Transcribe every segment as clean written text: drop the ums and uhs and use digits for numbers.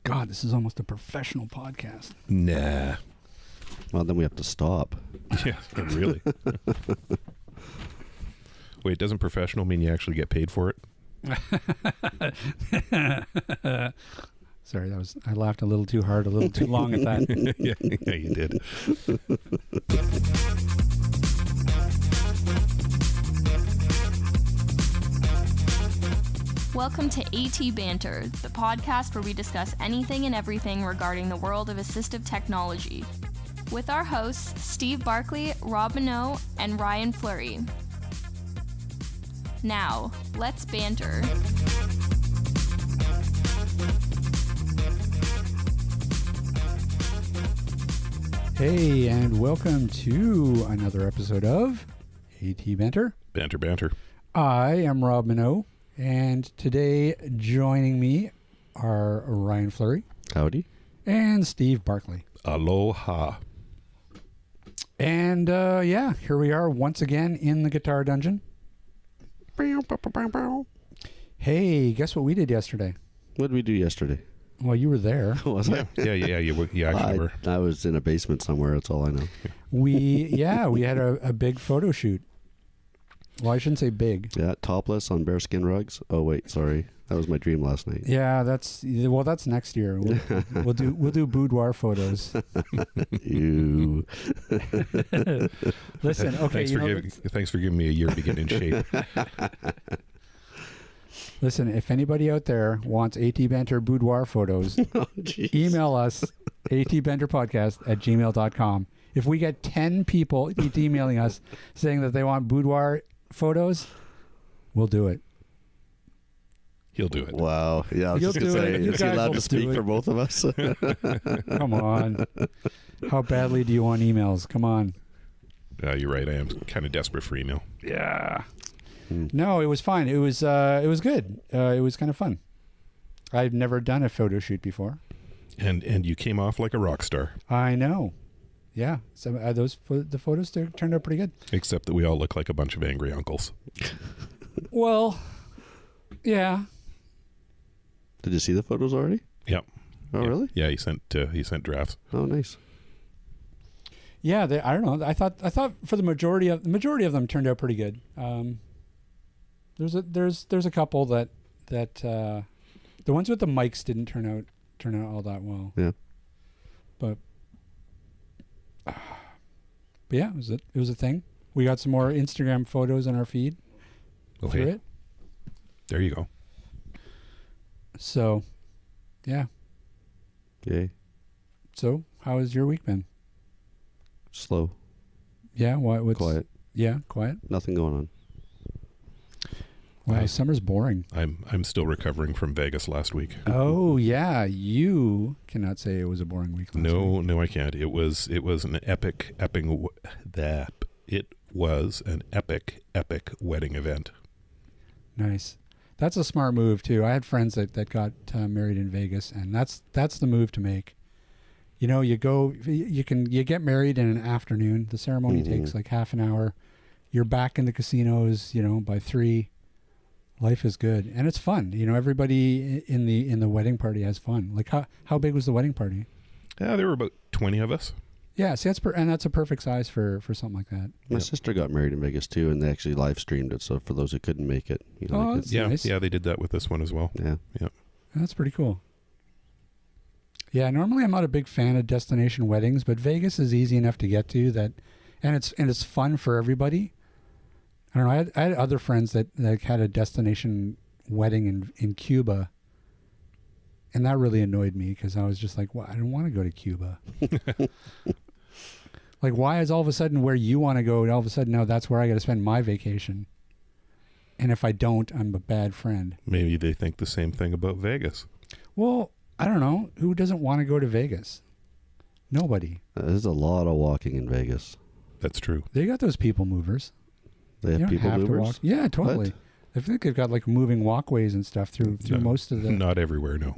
God, this is almost a professional podcast. Nah. Well, then we have to stop. Yeah, really. Wait, doesn't professional mean you actually get paid for it? Sorry, I laughed a little too hard, a little too long at that. yeah, you did. Welcome to AT Banter, the podcast where we discuss anything and everything regarding the world of assistive technology. With our hosts, Steve Barkley, Rob Minot, and Ryan Fleury. Now, let's banter. Hey, and welcome to another episode of AT Banter. Banter. I am Rob Minot, and today joining me are Ryan Fleury. Howdy. And Steve Barkley. Aloha. And here we are once again in the Guitar Dungeon. Hey, guess what we did yesterday? What did we do yesterday? Well, you were there. Was I? Yeah, you actually were. I was in a basement somewhere, that's all I know. We had a big photo shoot. Well, I shouldn't say big. Yeah, topless on bearskin rugs. Oh, wait, sorry. That was my dream last night. Yeah, that's next year. We'll do boudoir photos. Ew. Listen, okay. Thanks for giving me a year to get in shape. Listen, if anybody out there wants AT Banter boudoir photos, email us atbanterpodcast@gmail.com. If we get 10 people emailing us saying that they want boudoir photos, we'll do it. He'll do it. Wow. Yeah, I was just going to say, is he allowed to speak for both of us? Come on. How badly do you want emails? Come on. You're right. I am kind of desperate for email. Yeah. No, it was fine. It was good. It was kind of fun. I've never done a photo shoot before. And you came off like a rock star. I know. Yeah. So the photos turned out pretty good. Except that we all look like a bunch of angry uncles. Well, yeah. Did you see the photos already? Yep. Oh, yeah. really? Yeah, he sent drafts. Oh, nice. Yeah, I don't know. I thought for the majority of them turned out pretty good. There's a couple that the ones with the mics didn't turn out all that well. Yeah. But yeah, it was a thing. We got some more Instagram photos on our feed through it. There you go. So, yeah. Yay. So, how has your week been? Slow. Yeah, what's quiet. Yeah, quiet. Nothing going on. Wow, summer's boring. I'm still recovering from Vegas last week. Oh yeah, you cannot say it was a boring week. No, I can't. It was an epic wedding event. Nice. That's a smart move too. I had friends that got married in Vegas, and that's the move to make. You know, you get married in an afternoon. The ceremony takes like half an hour. You're back in the casinos, by 3. Life is good, and it's fun. Everybody in the wedding party has fun. Like how big was the wedding party? There were about 20 of us. Yeah, see, that's a perfect size for something like that. My sister got married in Vegas too, and they actually live streamed it. So for those who couldn't make it, that's nice. Yeah, they did that with this one as well. Yeah. That's pretty cool. Yeah, normally I'm not a big fan of destination weddings, but Vegas is easy enough to get to and it's fun for everybody. I don't know. I had other friends that had a destination wedding in Cuba, and that really annoyed me because I was just like, well, I don't want to go to Cuba. Like, why is all of a sudden where you want to go, and all of a sudden now that's where I got to spend my vacation? And if I don't, I'm a bad friend. Maybe they think the same thing about Vegas. Well, I don't know. Who doesn't want to go to Vegas? Nobody. There's a lot of walking in Vegas. That's true. They got those people movers. They have people movers? To walk. Yeah, totally. What? I think they've got like moving walkways and stuff through most of the... Not everywhere, no.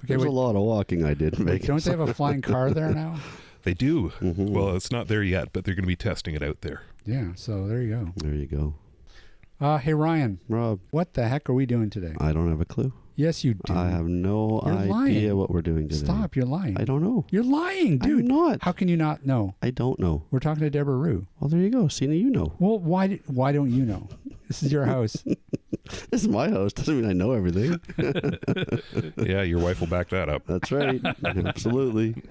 There's a lot of walking I did in Vegas. Don't they have a flying car there now? They do. Well, it's not there yet, but they're going to be testing it out there. Yeah, so there you go. There you go. Hey, Ryan. Rob, What the heck are we doing today? I don't have a clue. Yes, you do. I have no You're idea lying. what we're doing today. Stop, you're lying. I don't know. You're lying, dude. I'm not. How can you not know? I don't know. We're talking to Debra Ruh. Well, there you go. Sina, you know. Well, why don't you know? This is your house. This is my house. Doesn't mean I know everything. Yeah, your wife will back that up. That's right. Absolutely.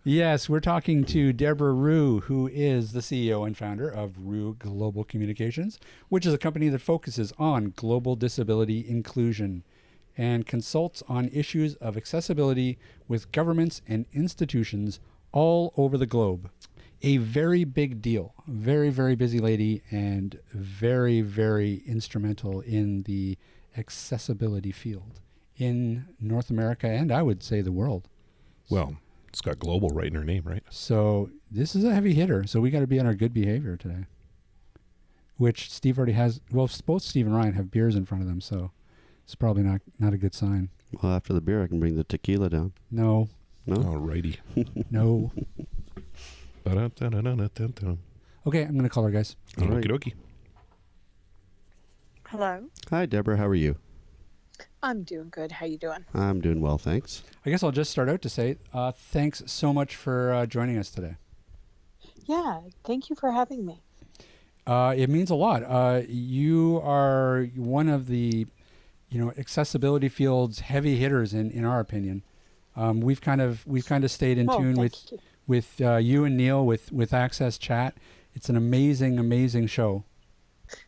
Yes, we're talking to Debra Ruh, who is the CEO and founder of Ruh Global Communications, which is a company that focuses on global disability inclusion and consults on issues of accessibility with governments and institutions all over the globe. A very big deal. Very, very busy lady and very, very instrumental in the accessibility field in North America and I would say the world. Well, it's got global right in her name, right? So this is a heavy hitter. So we got to be on our good behavior today, which Steve already has. Well, both Steve and Ryan have beers in front of them, so it's probably not a good sign. Well, after the beer, I can bring the tequila down. No, No? Alrighty. no. Ba-da-da-da-da-da-da. Okay, I'm going to call her, guys. All right. Okie dokie. Hello. Hi, Deborah. How are you? I'm doing good. How you doing? I'm doing well, thanks. I guess I'll just start out to say thanks so much for joining us today. Yeah, thank you for having me. It means a lot. You are one of the, accessibility field's heavy hitters in our opinion. We've kind of stayed in tune with you and Neil with Access Chat. It's an amazing show.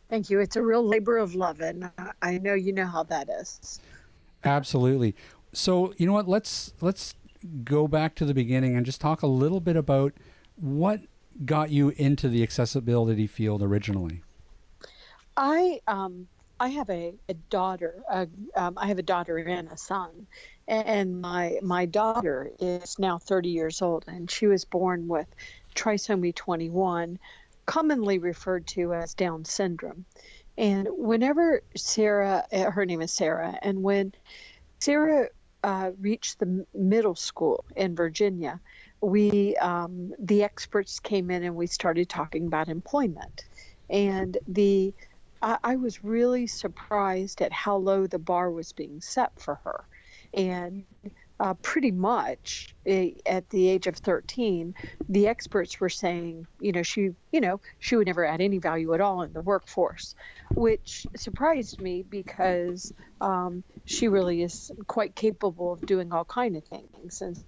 Thank you. It's a real labor of love, and I know you know how that is. Absolutely. So you know what? Let's go back to the beginning and just talk a little bit about what got you into the accessibility field originally. I have a daughter. I have a daughter and a son, and my daughter is now 30 years old, and she was born with trisomy 21, commonly referred to as Down syndrome. And whenever Sarah, her name is Sarah, and when Sarah reached the middle school in Virginia, the experts came in and we started talking about employment. And I was really surprised at how low the bar was being set for her. And pretty much at the age of 13, the experts were saying, she would never add any value at all in the workforce, which surprised me because she really is quite capable of doing all kinds of things. And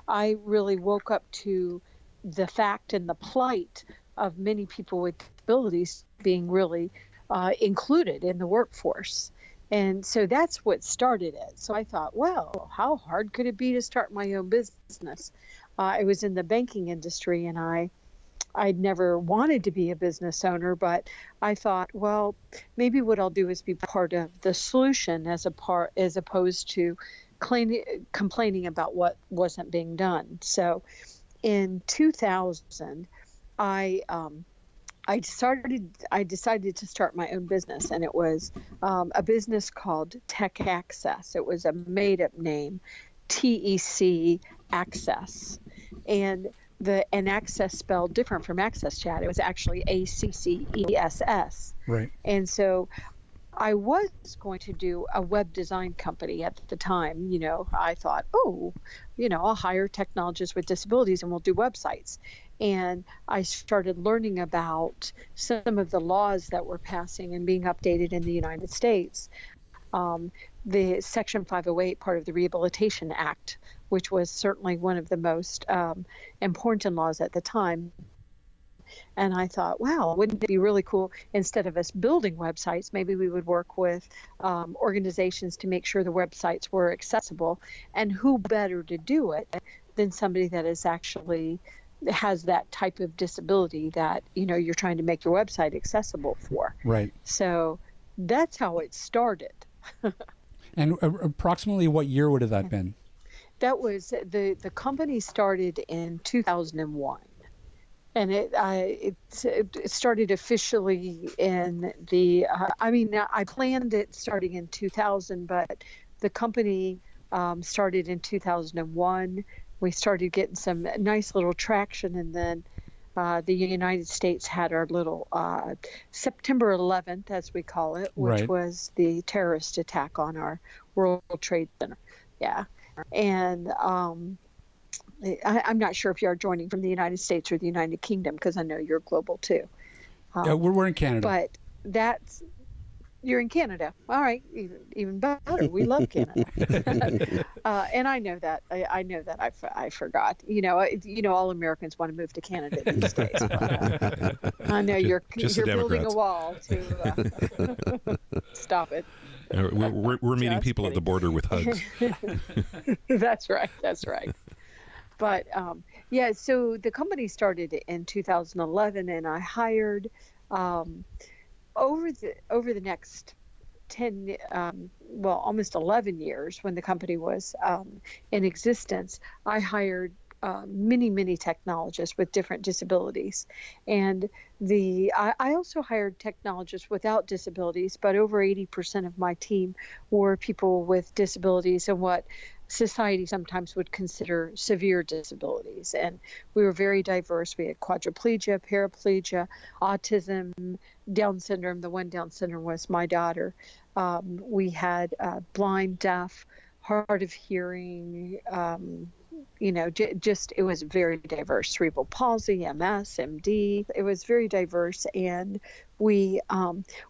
I really woke up to the fact and the plight of many people with disabilities being really included in the workforce. And so that's what started it. So I thought, well, how hard could it be to start my own business? I was in the banking industry, and I'd never wanted to be a business owner, but I thought, well, maybe what I'll do is be part of the solution as opposed to complaining about what wasn't being done. So in 2000, I decided to start my own business, and it was a business called Tech Access. It was a made-up name, TEC Access, and Access spelled different from Access Chat. It was actually ACCESS. Right. And so I was going to do a web design company at the time. I thought, I'll hire technologists with disabilities and we'll do websites. And I started learning about some of the laws that were passing and being updated in the United States. The Section 508, part of the Rehabilitation Act, which was certainly one of the most important laws at the time. And I thought, wow, wouldn't it be really cool, instead of us building websites, maybe we would work with organizations to make sure the websites were accessible. And who better to do it than somebody that is actually has that type of disability that, you're trying to make your website accessible for. Right. So that's how it started. And approximately what year would have that been? That was the company started in 2001. And it started officially in I planned it starting in 2000, but the company started in 2001. We started getting some nice little traction, and then the United States had our little September 11th, as we call it, which Right. was the terrorist attack on our World Trade Center. Yeah. And I'm not sure if you are joining from the United States or the United Kingdom, because I know you're global too. Yeah, we're in Canada. But you're in Canada. All right, even better. We love Canada, and I know that. I know that. I forgot. All Americans want to move to Canada these days. But, I know you're the building a Democrats. wall to stop it. We're meeting Just people at the kidding. border with hugs. That's right. That's right. But yeah, so the company started in 2011, and I hired over the next 10, almost 11 years when the company was in existence. I hired many technologists with different disabilities, and I also hired technologists without disabilities, but over 80% of my team were people with disabilities and what society sometimes would consider severe disabilities. And we were very diverse. We had quadriplegia, paraplegia, autism, Down syndrome. The one Down syndrome was my daughter. We had blind, deaf, hard of hearing, it was very diverse. Cerebral palsy, MS, MD. It was very diverse, and we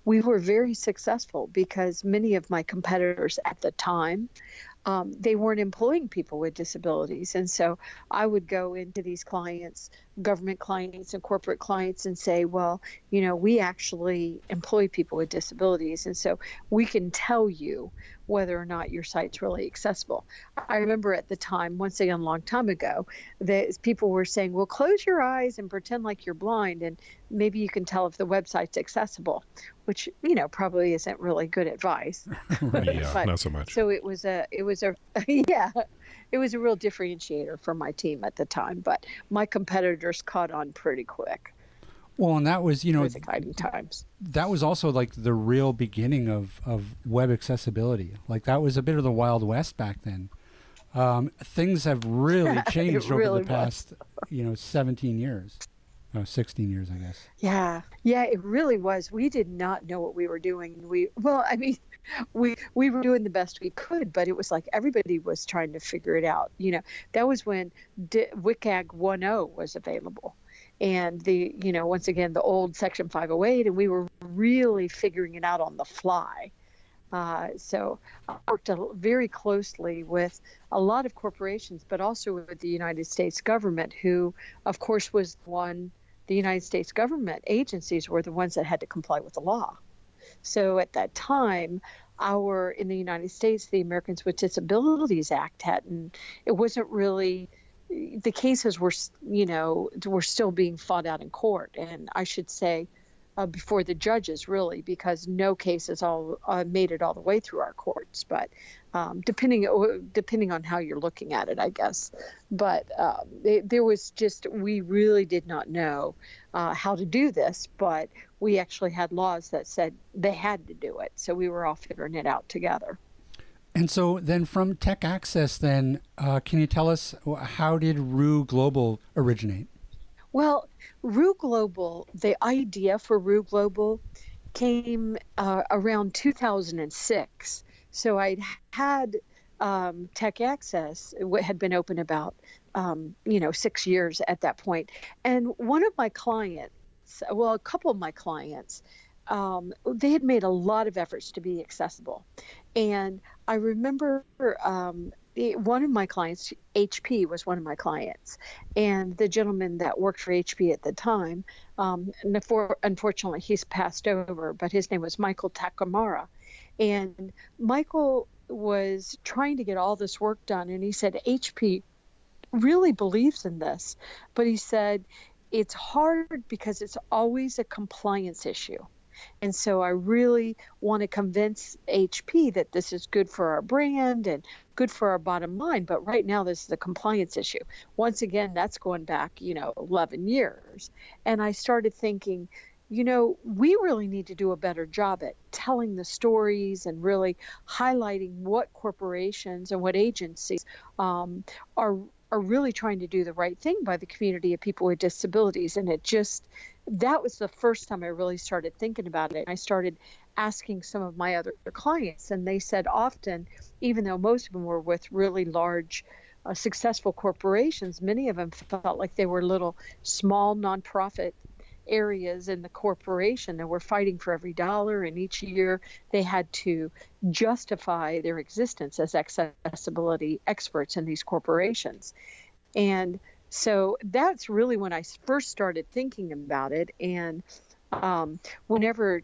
were very successful because many of my competitors at the time, they weren't employing people with disabilities. And so I would go into these clients, government clients and corporate clients, and say, well, we actually employ people with disabilities. And so we can tell you whether or not your site's really accessible. I remember at the time, once again, a long time ago, that people were saying, well, close your eyes and pretend like you're blind, and maybe you can tell if the website's accessible, which, probably isn't really good advice. Yeah, But- not so much. So it was a real differentiator for my team at the time, but my competitors caught on pretty quick. Well, and that was, It was exciting times. that was also like the real beginning of web accessibility. Like that was a bit of the Wild West back then. Things have really changed over really the past, 17 years. 16 years, I guess. Yeah, it really was. We did not know what we were doing. We were doing the best we could, but it was like everybody was trying to figure it out. That was when WCAG 1.0 was available. And once again, the old Section 508, and we were really figuring it out on the fly. So I worked very closely with a lot of corporations, but also with the United States government, who, of course, the United States government agencies were the ones that had to comply with the law. So at that time, in the United States, the Americans with Disabilities Act it wasn't really, the cases were still being fought out in court. And I should say, before the judges, really, because no cases made it all the way through our courts, but depending on how you're looking at it, I guess. But we really did not know how to do this, but we actually had laws that said they had to do it. So we were all figuring it out together. And so then from Tech Access, can you tell us, how did Ruh Global originate? Well, Ruh Global, the idea for Ruh Global came around 2006. So I'd had Tech Access, had been open about 6 years at that point. And one of my clients, a couple of my clients, they had made a lot of efforts to be accessible. And I remember one of my clients, HP, was one of my clients. And the gentleman that worked for HP at the time, unfortunately, he's passed over, but his name was Michael Takamura. And Michael was trying to get all this work done. And he said, HP really believes in this. But he said, it's hard because it's always a compliance issue. And so I really want to convince HP that this is good for our brand and good for our bottom line. But right now, this is a compliance issue. Once again, that's going back, 11 years. And I started thinking, we really need to do a better job at telling the stories and really highlighting what corporations and what agencies are are really trying to do the right thing by the community of people with disabilities. And that was the first time I really started thinking about it. I started asking some of my other clients, and they said often, even though most of them were with really large, successful corporations, many of them felt like they were little small nonprofit areas in the corporation that were fighting for every dollar, and each year they had to justify their existence as accessibility experts in these corporations. And so that's really when I first started thinking about it. And whenever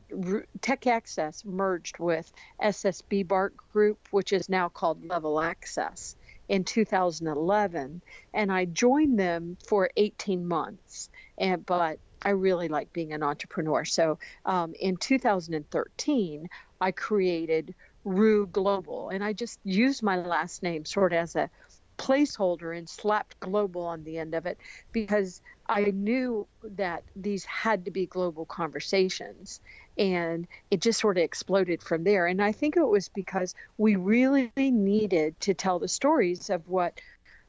Tech Access merged with SSB BART Group, which is now called Level Access, in 2011, and I joined them for 18 months. But I really like being an entrepreneur. So in 2013, I created Ruh Global, and I just used my last name sort of as a placeholder and slapped global on the end of it, because I knew that these had to be global conversations, and it just sort of exploded from there. And I think it was because we really needed to tell the stories of what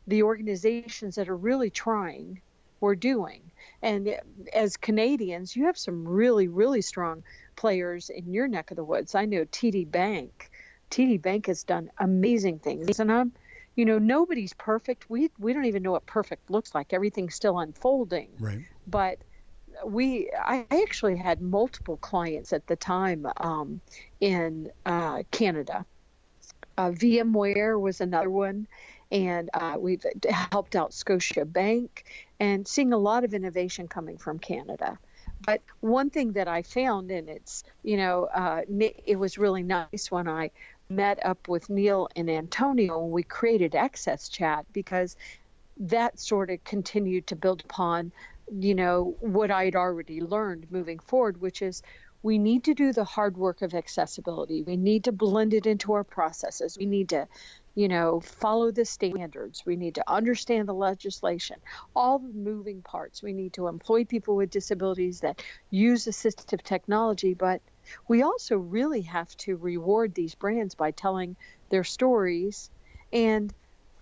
the organizations that are really trying were doing. And as Canadians, you have some really, really strong players in your neck of the woods. I know TD Bank. TD Bank has done amazing things, and nobody's perfect. We don't even know what perfect looks like. Everything's still unfolding. Right. But I actually had multiple clients at the time in Canada. VMware was another one, and we've helped out Scotia Bank, and seeing a lot of innovation coming from Canada. But one thing that I found, and it's, it was really nice when I met up with Neil and Antonio, and we created Access Chat, because that sort of continued to build upon, what I'd already learned moving forward, which is we need to do the hard work of accessibility. We need to blend it into our processes. We need to, follow the standards. We need to understand the legislation, all the moving parts. We need to employ people with disabilities that use assistive technology, but we also really have to reward these brands by telling their stories. And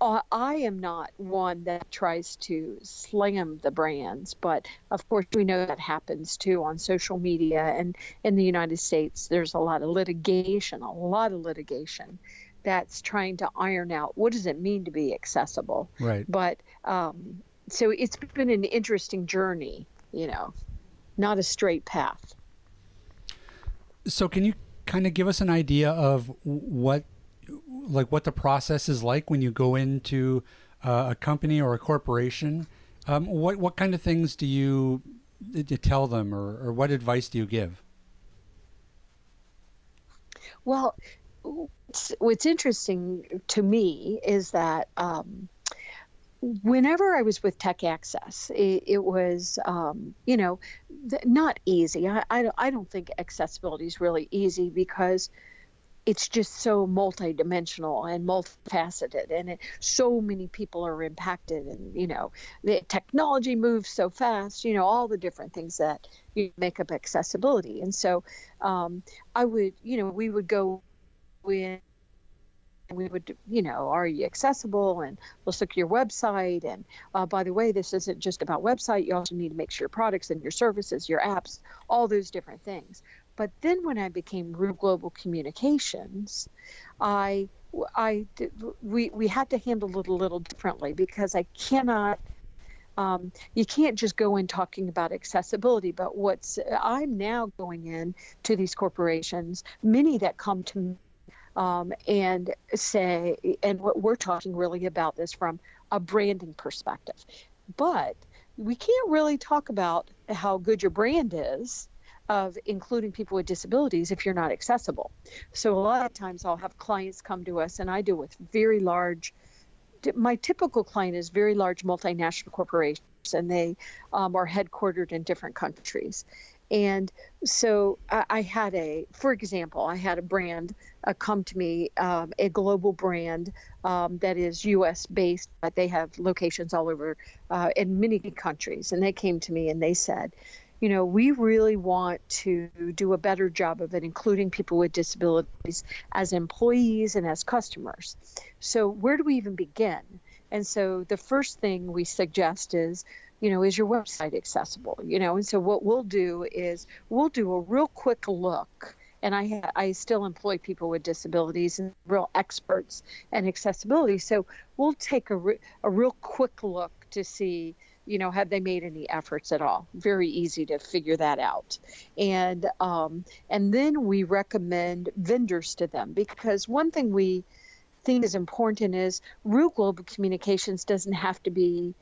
I am not one that tries to slam the brands, but of course we know that happens too on social media. And in the United States, there's a lot of litigation that's trying to iron out what does it mean to be accessible. Right. But so it's been an interesting journey, not a straight path. So can you kind of give us an idea of what the process is like when you go into a company or a corporation? What kind of things do you tell them, or what advice do you give? Well, what's interesting to me is that whenever I was with Tech Access, it was, not easy. I don't think accessibility is really easy, because it's just so multidimensional and multifaceted, and so many people are impacted, and the technology moves so fast, all the different things that make up accessibility. And so we would go in, and we would, are you accessible? And let's look at your website. And by the way, this isn't just about website. You also need to make sure your products and your services, your apps, all those different things. But then when I became Ruh Global Communications, we had to handle it a little differently, because I cannot, you can't just go in talking about accessibility. But I'm now going in to these corporations, many that come to me, and say, and what we're talking really about this from a branding perspective. But we can't really talk about how good your brand is of including people with disabilities if you're not accessible. So a lot of times I'll have clients come to us, and I deal with very large, my typical client is very large multinational corporations, and they are headquartered in different countries. And so I had a brand come to me, a global brand that is U.S. based, but they have locations all over in many countries. And they came to me and they said, we really want to do a better job of it, including people with disabilities as employees and as customers. So where do we even begin? And so the first thing we suggest is, is your website accessible? And so what we'll do is we'll do a real quick look. And I still employ people with disabilities and real experts in accessibility. So we'll take a real quick look to see, have they made any efforts at all? Very easy to figure that out. And then we recommend vendors to them, because one thing we think is important is Ruh Global Communications doesn't have to be,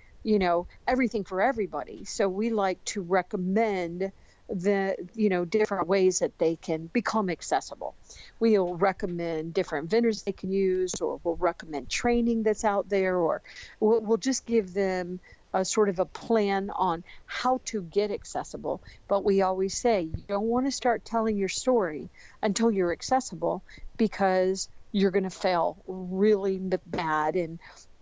everything for everybody. So we like to recommend the different ways that they can become accessible. We'll recommend different vendors they can use, or we'll recommend training that's out there, or we'll just give them a sort of a plan on how to get accessible. But we always say you don't want to start telling your story until you're accessible, because you're going to fail really bad. And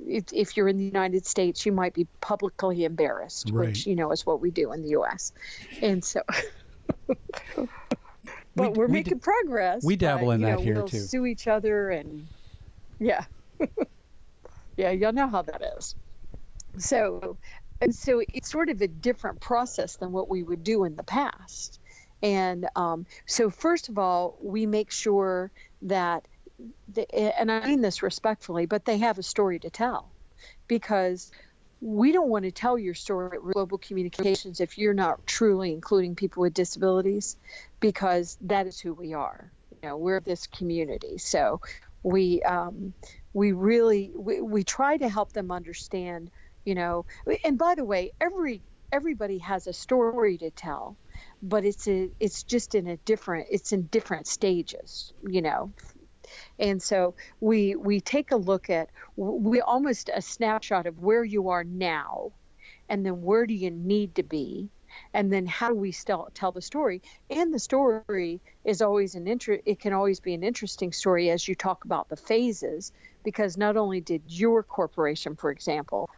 if you're in the United States, you might be publicly embarrassed, right. Which, is what we do in the U.S. And so, but we're making progress. We dabble in that here we'll too. Sue each other, and yeah, yeah, y'all know how that is. So it's sort of a different process than what we would do in the past. And so first of all, we make sure that, and I mean this respectfully, but they have a story to tell, because we don't want to tell your story at Global Communications if you're not truly including people with disabilities, because that is who we are. We're this community. So we really try to help them understand, and by the way, everybody has a story to tell, but it's just in different stages, And so we take a look at, we almost a snapshot of where you are now, and then where do you need to be, and then how do we still tell the story. And the story is always it can always be an interesting story as you talk about the phases, because not only did your corporation, for example,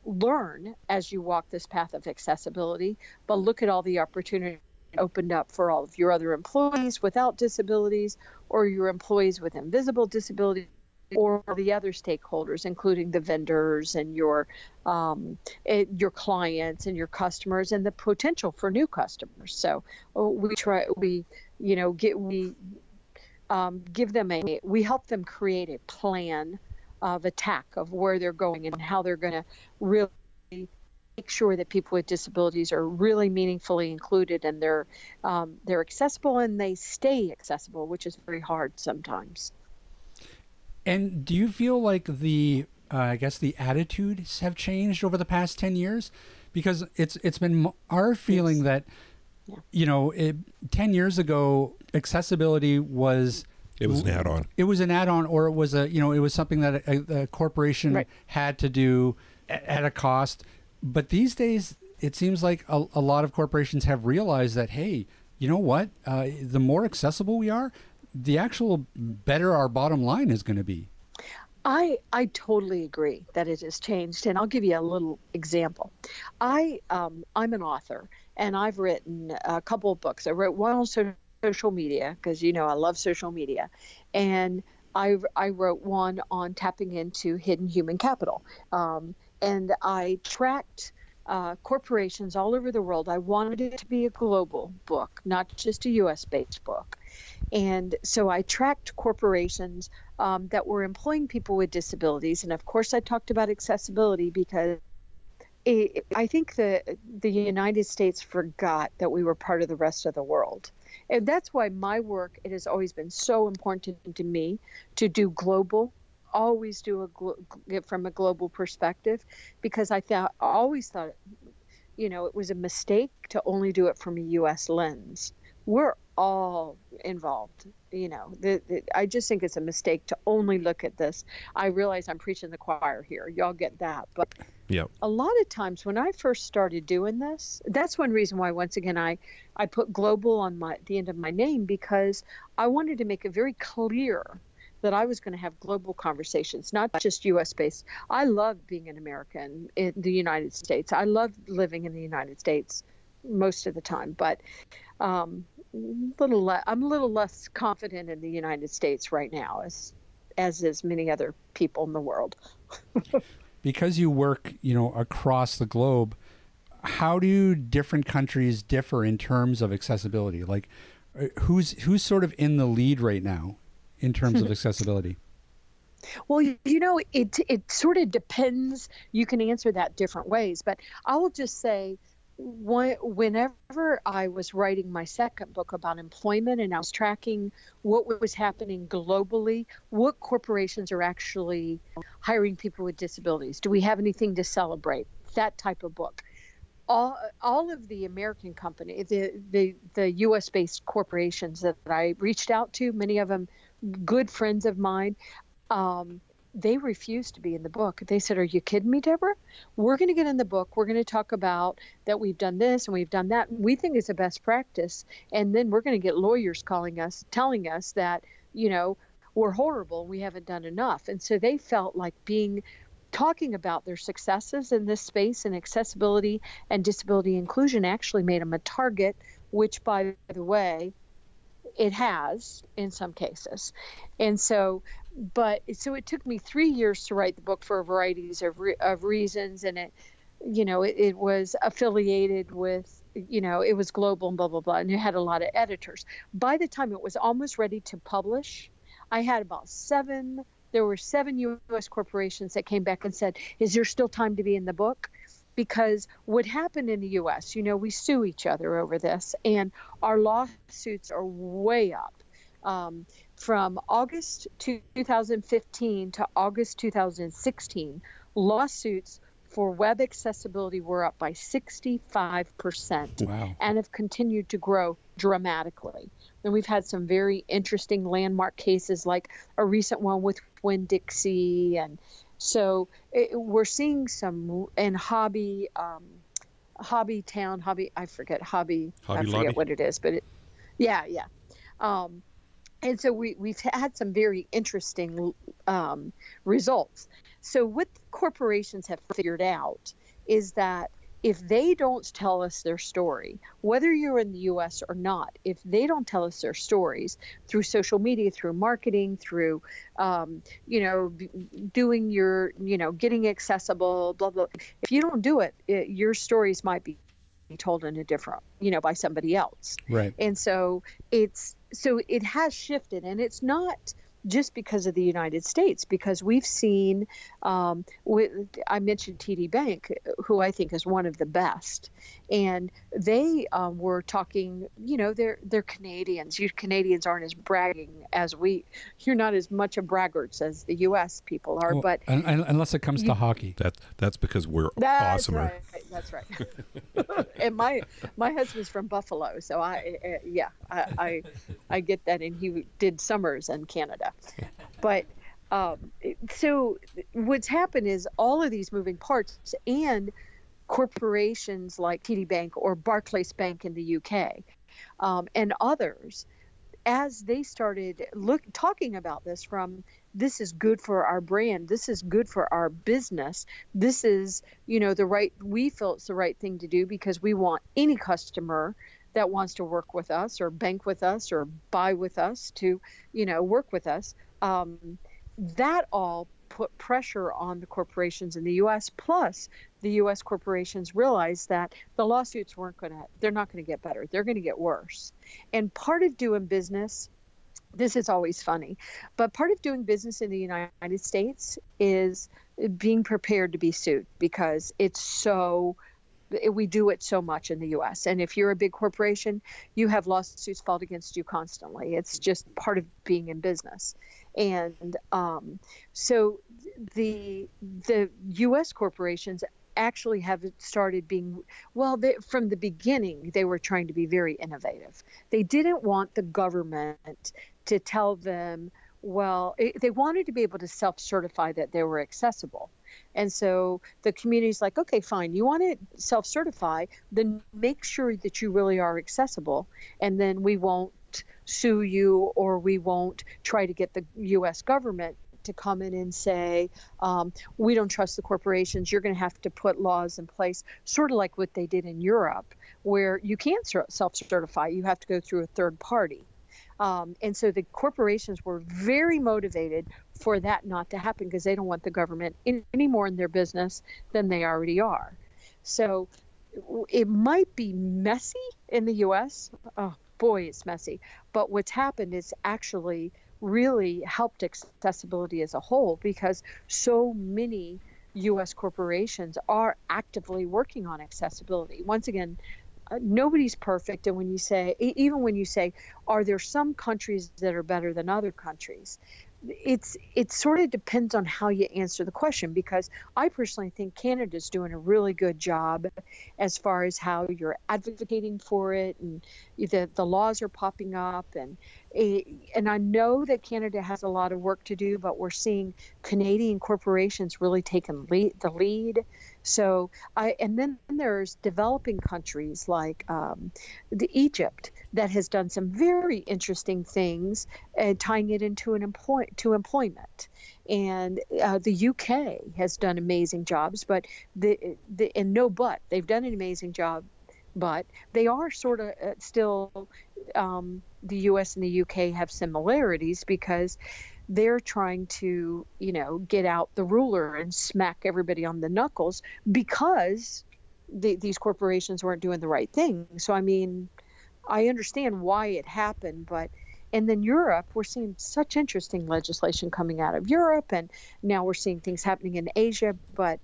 learn as you walk this path of accessibility, but look at all the opportunity opened up for all of your other employees without disabilities, or your employees with invisible disabilities, or the other stakeholders, including the vendors and your clients and your customers, and the potential for new customers. So we help them create a plan of attack of where they're going and how they're going to really make sure that people with disabilities are really meaningfully included, and they're accessible, and they stay accessible, which is very hard sometimes. And do you feel like the attitudes have changed over the past 10 years? Because it's been our feeling that, 10 years ago, accessibility was... It was an add-on. It was an add-on, or it was it was something that a corporation had to do at a cost. But these days, it seems like a lot of corporations have realized that, hey, you know what? The more accessible we are, the actual better our bottom line is going to be. I totally agree that it has changed, and I'll give you a little example. I'm an author, and I've written a couple of books. I wrote one on social media, because I love social media, and I wrote one on tapping into hidden human capital, and I tracked corporations all over the world. I wanted it to be a global book, not just a U.S.-based book. And so I tracked corporations that were employing people with disabilities. And of course, I talked about accessibility, because I think the United States forgot that we were part of the rest of the world. And that's why my work, it has always been so important to me to do global, always do it from a global perspective, because I always thought, it was a mistake to only do it from a U.S. lens. We're all involved. I just think it's a mistake to only look at this. I realize I'm preaching the choir here. Y'all get that. But a lot of times when I first started doing this, that's one reason why, once again, I put global on the end of my name, because I wanted to make it very clear that I was going to have global conversations, not just U.S. based. I love being an American in the United States. I love living in the United States most of the time, but I'm a little less confident in the United States right now. as is many other people in the world. Because you work, across the globe, how do different countries differ in terms of accessibility? Like, who's sort of in the lead right now in terms of accessibility? Well, it sort of depends. You can answer that different ways, but I will just say, whenever I was writing my second book about employment and I was tracking what was happening globally, what corporations are actually hiring people with disabilities, do we have anything to celebrate? That type of book. All of the American companies, the U.S.-based corporations that I reached out to, many of them good friends of mine, they refused to be in the book. They said, "Are you kidding me, Deborah? We're going to get in the book. We're going to talk about that we've done this and we've done that. We think it's a best practice. And then we're going to get lawyers calling us, telling us that, we're horrible. We haven't done enough." And so they felt like talking about their successes in this space and accessibility and disability inclusion actually made them a target, which, by the way, it has in some cases. And so it took me 3 years to write the book for a variety of reasons. And it was affiliated with, it was global and blah, blah, blah. And it had a lot of editors. By the time it was almost ready to publish, I had there were 7 U.S. corporations that came back and said, "Is there still time to be in the book?" Because what happened in the U.S., we sue each other over this, and our lawsuits are way up. From August 2015 to August 2016, lawsuits for web accessibility were up by 65%. Wow. And have continued to grow dramatically. And we've had some very interesting landmark cases, like a recent one with Winn-Dixie. And so we're seeing some in Hobby Town, I forget what it is, but yeah. And so we've had some very interesting results. So what corporations have figured out is that if they don't tell us their story, whether you're in the U.S. or not, if they don't tell us their stories through social media, through marketing, through, doing your, getting accessible, blah, blah. If you don't do it, your stories might be told in a different, by somebody else. Right. And so it has shifted, and it's not just because of the United States, because we've seen, I mentioned TD Bank, who I think is one of the best, and they were talking, they're Canadians. You Canadians aren't as bragging as you're not as much of braggarts as the U.S. people are, but unless it comes to hockey. That's because we're awesomer. Right, that's right. And my husband's from Buffalo, so I get that, and he did summers in Canada. But so what's happened is all of these moving parts, and corporations like TD Bank or Barclays Bank in the UK, and others, as they started talking about this from, this is good for our brand, this is good for our business, this is, we feel it's the right thing to do because we want any customer that wants to work with us or bank with us or buy with us to, work with us. That all put pressure on the corporations in the U.S. Plus, the U.S. corporations realized that the lawsuits they're not going to get better. They're going to get worse. And part of doing business, this is always funny, but part of doing business in the United States is being prepared to be sued, because we do it so much in the U.S. And if you're a big corporation, you have lawsuits filed against you constantly. It's just part of being in business. And so the U.S. corporations actually have started being, from the beginning, they were trying to be very innovative. They didn't want the government to tell them, they wanted to be able to self-certify that they were accessible. And so the community's like, okay, fine, you want to self-certify, then make sure that you really are accessible, and then we won't sue you, or we won't try to get the U.S. government to come in and say, we don't trust the corporations, you're going to have to put laws in place, sort of like what they did in Europe, where you can't self-certify, you have to go through a third party. And so the corporations were very motivated for that not to happen because they don't want the government any more in their business than they already are. So it might be messy in the U.S. Oh, boy, it's messy. But what's happened is actually really helped accessibility as a whole because so many U.S. corporations are actively working on accessibility. Once again, nobody's perfect. And when you say, even when you say, are there some countries that are better than other countries? It sort of depends on how you answer the question, because I personally think Canada's doing a really good job as far as how you're advocating for it, and the laws are popping up, and I know that Canada has a lot of work to do, but we're seeing Canadian corporations really taking the lead. So and then there's developing countries like Egypt that has done some very interesting things, tying it into employment. And the UK has done amazing jobs, but they've done an amazing job, but they are sort of still, the US and the UK have similarities because they're trying to, get out the ruler and smack everybody on the knuckles because these corporations weren't doing the right thing. So, I mean, I understand why it happened, and then Europe, we're seeing such interesting legislation coming out of Europe, and now we're seeing things happening in Asia. But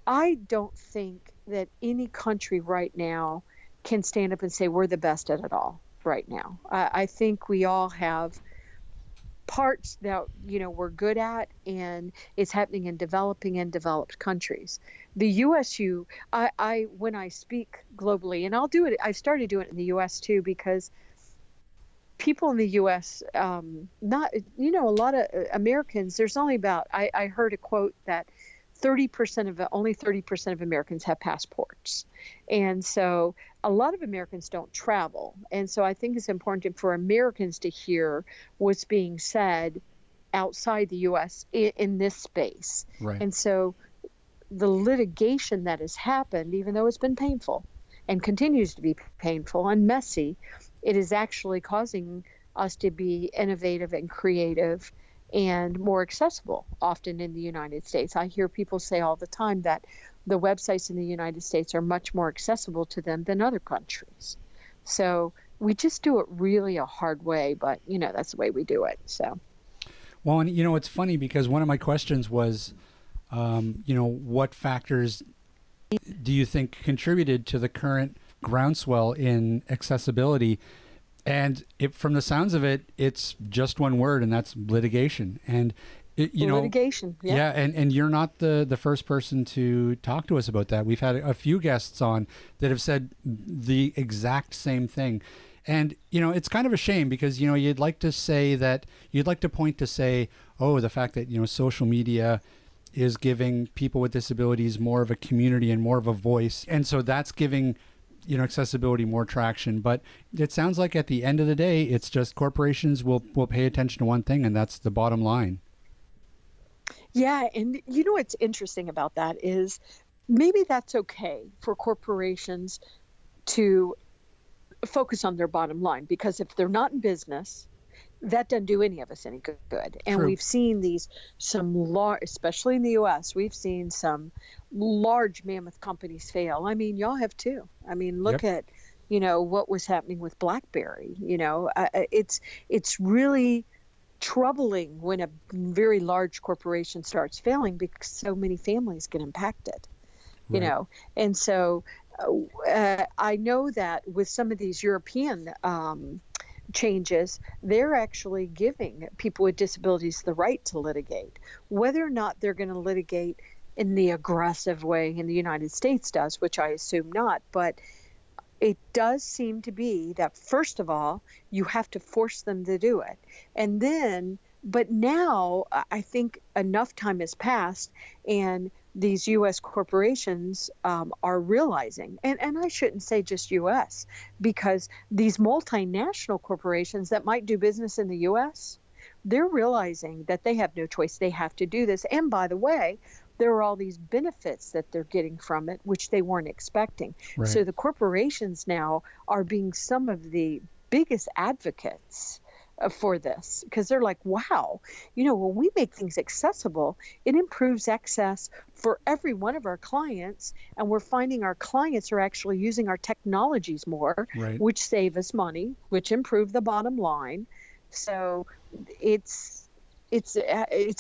I don't think that any country right now can stand up and say we're the best at it all right now. I think we all have parts that we're good at, and it's happening in developing and developed countries. The USU, I when I speak globally, and I'll do it, I started doing it in the US too, because people in the US, a lot of Americans, there's only about, I heard a quote that only 30% of Americans have passports. And so a lot of Americans don't travel. And so I think it's important for Americans to hear what's being said outside the U.S. in this space. Right. And so the litigation that has happened, even though it's been painful and continues to be painful and messy, it is actually causing us to be innovative and creative and more accessible, often in the United States. I hear people say all the time that the websites in the United States are much more accessible to them than other countries. So we just do it really a hard way, but, that's the way we do it. So. Well, and, it's funny because one of my questions was, what factors do you think contributed to the current groundswell in accessibility? And from the sounds of it, it's just one word, and that's litigation. And litigation, yeah. Yeah, and you're not the first person to talk to us about that. We've had a few guests on that have said the exact same thing. And, it's kind of a shame because, you'd like to point to say, oh, the fact that, social media is giving people with disabilities more of a community and more of a voice. And so that's giving accessibility more traction. But it sounds like at the end of the day, it's just corporations will pay attention to one thing, and that's the bottom line. Yeah. And what's interesting about that is maybe that's okay for corporations to focus on their bottom line, because if they're not in business, that doesn't do any of us any good. And True. We've seen especially in the U.S., we've seen some large mammoth companies fail. I mean, y'all have too. I mean, look at, what was happening with BlackBerry. It's really troubling when a very large corporation starts failing because so many families get impacted. Right. And so I know that with some of these European changes, they're actually giving people with disabilities the right to litigate. Whether or not they're going to litigate in the aggressive way in the United States does, which I assume not, but it does seem to be that, first of all, you have to force them to do it. And then, but now I think enough time has passed, and these U.S. corporations are realizing, and I shouldn't say just U.S., because these multinational corporations that might do business in the U.S., they're realizing that they have no choice. They have to do this. And by the way, there are all these benefits that they're getting from it, which they weren't expecting. Right. So the corporations now are being some of the biggest advocates for this, because they're like, wow, when we make things accessible, it improves access for every one of our clients. And we're finding our clients are actually using our technologies more, Right. which save us money, which improve the bottom line. So it's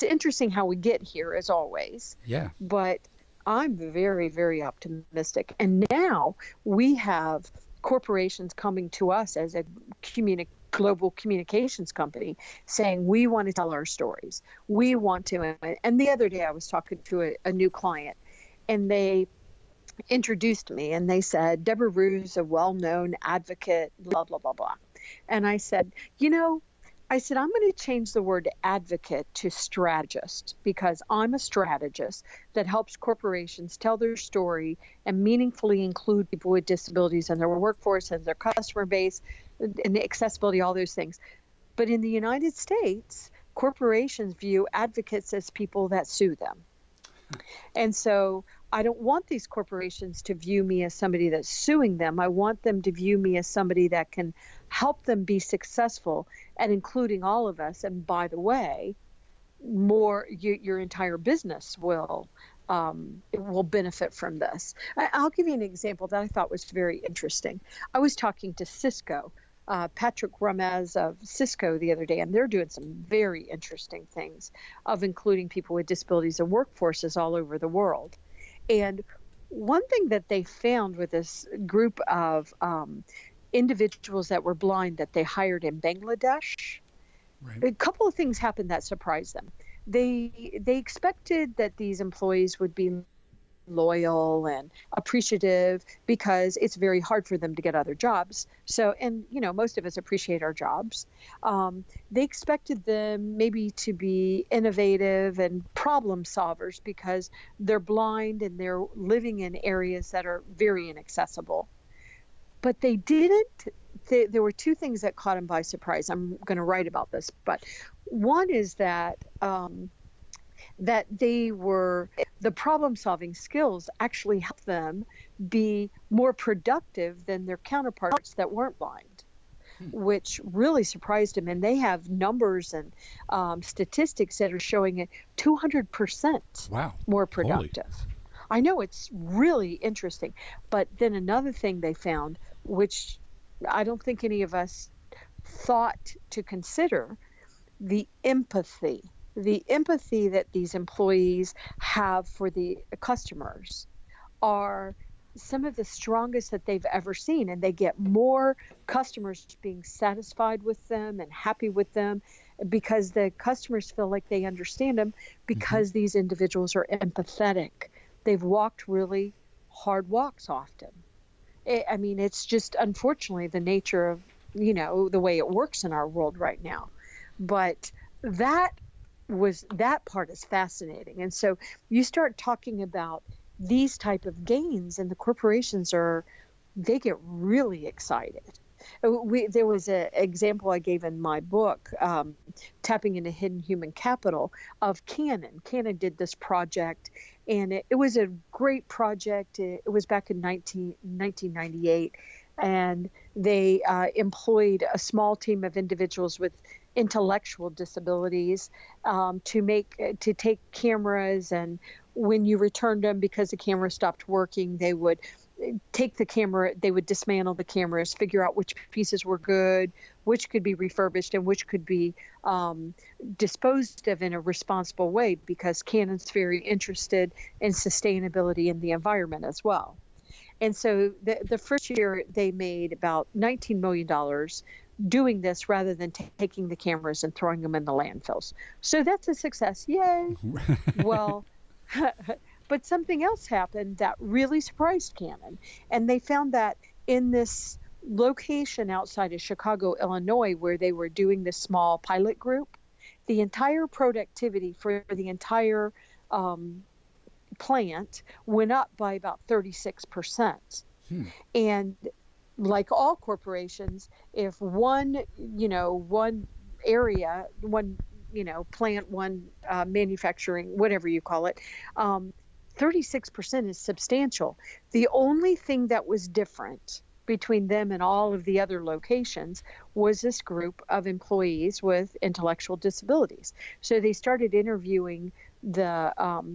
interesting how we get here, as always. Yeah. But I'm very, very optimistic. And now we have corporations coming to us as a global communications company saying, we want to tell our stories. We want to. And the other day I was talking to a new client, and they introduced me and they said, Debra Ruh is a well-known advocate, blah, blah, blah, blah. And I said, I'm going to change the word advocate to strategist, because I'm a strategist that helps corporations tell their story and meaningfully include people with disabilities in their workforce and their customer base and the accessibility, all those things. But in the United States, corporations view advocates as people that sue them. And so I don't want these corporations to view me as somebody that's suing them. I want them to view me as somebody that can help them be successful at including all of us. And by the way, your entire business will benefit from this. I'll give you an example that I thought was very interesting. I was talking to Cisco, Patrick Ramez of Cisco the other day, and they're doing some very interesting things of including people with disabilities in workforces all over the world. And one thing that they found with this group of individuals that were blind that they hired in Bangladesh, Right. a couple of things happened that surprised them. They expected that these employees would be loyal and appreciative, because it's very hard for them to get other jobs. So, and most of us appreciate our jobs. They expected them maybe to be innovative and problem solvers, because they're blind and they're living in areas that are very inaccessible. But they didn't. There were two things that caught them by surprise. I'm going to write about this, but one is that the problem-solving skills actually helped them be more productive than their counterparts that weren't blind, which really surprised them. And they have numbers and statistics that are showing it 200% Wow. more productive. I know, it's really interesting. But then another thing they found, which I don't think any of us thought to consider, the empathy that these employees have for the customers are some of the strongest that they've ever seen. And they get more customers being satisfied with them and happy with them, because the customers feel like they understand them, because these individuals are empathetic. They've walked really hard walks often. It's just unfortunately the nature of, the way it works in our world right now. But that part is fascinating. And so you start talking about these type of gains, and the corporations they get really excited. There was an example I gave in my book, Tapping into Hidden Human Capital, of Canon. Canon did this project, and it was a great project. It was back in 1998, and they employed a small team of individuals with intellectual disabilities to take cameras, and when you returned them because the camera stopped working, they would take the camera, they would dismantle the cameras, figure out which pieces were good, which could be refurbished, and which could be disposed of in a responsible way, because Canon's very interested in sustainability in the environment as well. And so the first year they made about $19 million doing this, rather than taking the cameras and throwing them in the landfills. So that's a success. Yay. Well, but something else happened that really surprised Canon. And they found that in this location outside of Chicago, Illinois, where they were doing this small pilot group, the entire productivity for the entire plant went up by about 36%. And like all corporations, if one area, one plant, one manufacturing, whatever you call it, 36% is substantial. The only thing that was different between them and all of the other locations was this group of employees with intellectual disabilities. So they started interviewing the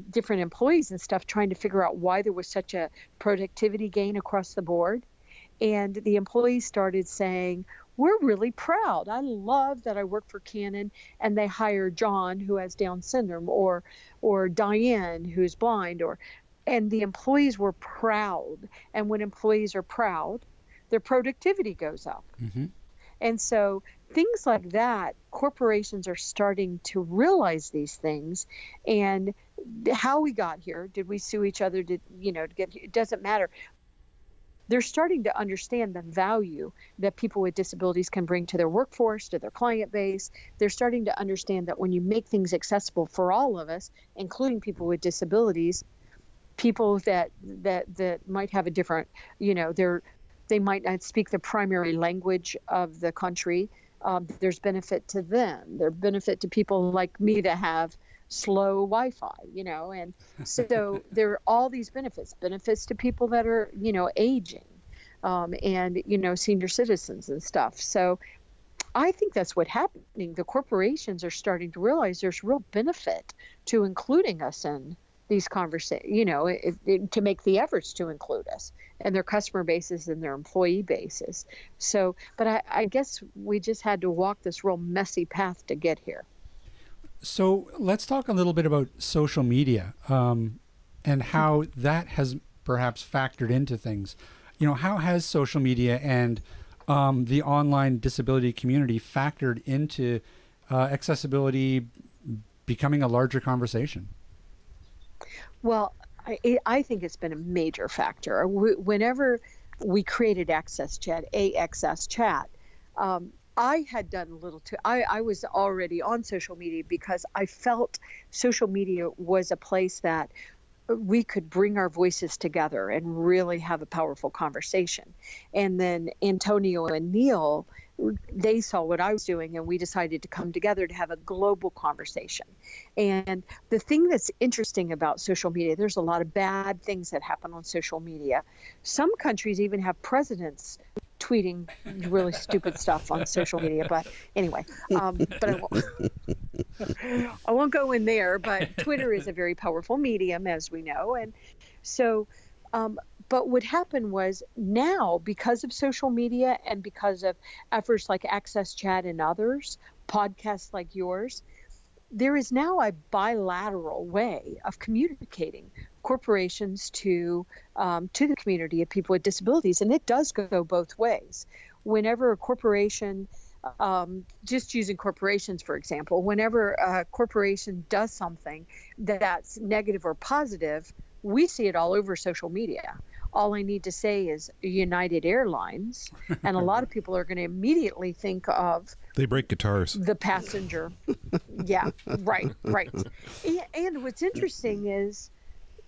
different employees and stuff, trying to figure out why there was such a productivity gain across the board. And the employees started saying, we're really proud. I love that I work for Canon and they hire John, who has Down syndrome, or Diane, who's blind, and the employees were proud. And when employees are proud, their productivity goes up. Mm-hmm. And so things like that, corporations are starting to realize these things. And how we got here, did we sue each other? It doesn't matter. They're starting to understand the value that people with disabilities can bring to their workforce, to their client base. They're starting to understand that when you make things accessible for all of us, including people with disabilities, people that might have a different, they might not speak the primary language of the country. There's benefit to them. There's benefit to people like me that have slow Wi-Fi, and so there are all these benefits to people that are, aging, and, senior citizens and stuff. So I think that's what's happening. The corporations are starting to realize there's real benefit to including us in these conversations, to make the efforts to include us and their customer bases and their employee bases. So, but I guess we just had to walk this real messy path to get here. So let's talk a little bit about social media and how that has perhaps factored into things. How has social media and the online disability community factored into accessibility becoming a larger conversation? Well, I think it's been a major factor. Whenever we created Access Chat, AXS Chat, I had done a little too. I was already on social media because I felt social media was a place that we could bring our voices together and really have a powerful conversation. And then Antonio and Neil, they saw what I was doing, and we decided to come together to have a global conversation. And the thing that's interesting about social media, there's a lot of bad things that happen on social media. Some countries even have presidents tweeting really stupid stuff on social media. But anyway, but I won't go in there. But Twitter is a very powerful medium, as we know. And so, but what happened was now, because of social media and because of efforts like Access Chat and others, podcasts like yours, there is now a bilateral way of communicating corporations to the community of people with disabilities, and it does go both ways. Whenever a corporation, just using corporations for example, whenever a corporation does something that's negative or positive, we see it all over social media. All I need to say is United Airlines, and a lot of people are going to immediately think of they break guitars. The passenger. Yeah, right. And what's interesting is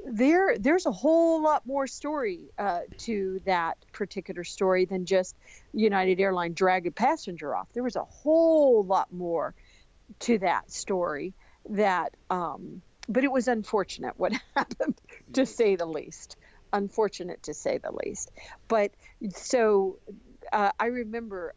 there's a whole lot more story to that particular story than just United Airlines dragged a passenger off. There was a whole lot more to that story but it was unfortunate what happened, to say the least. Unfortunate to say the least. But so I remember,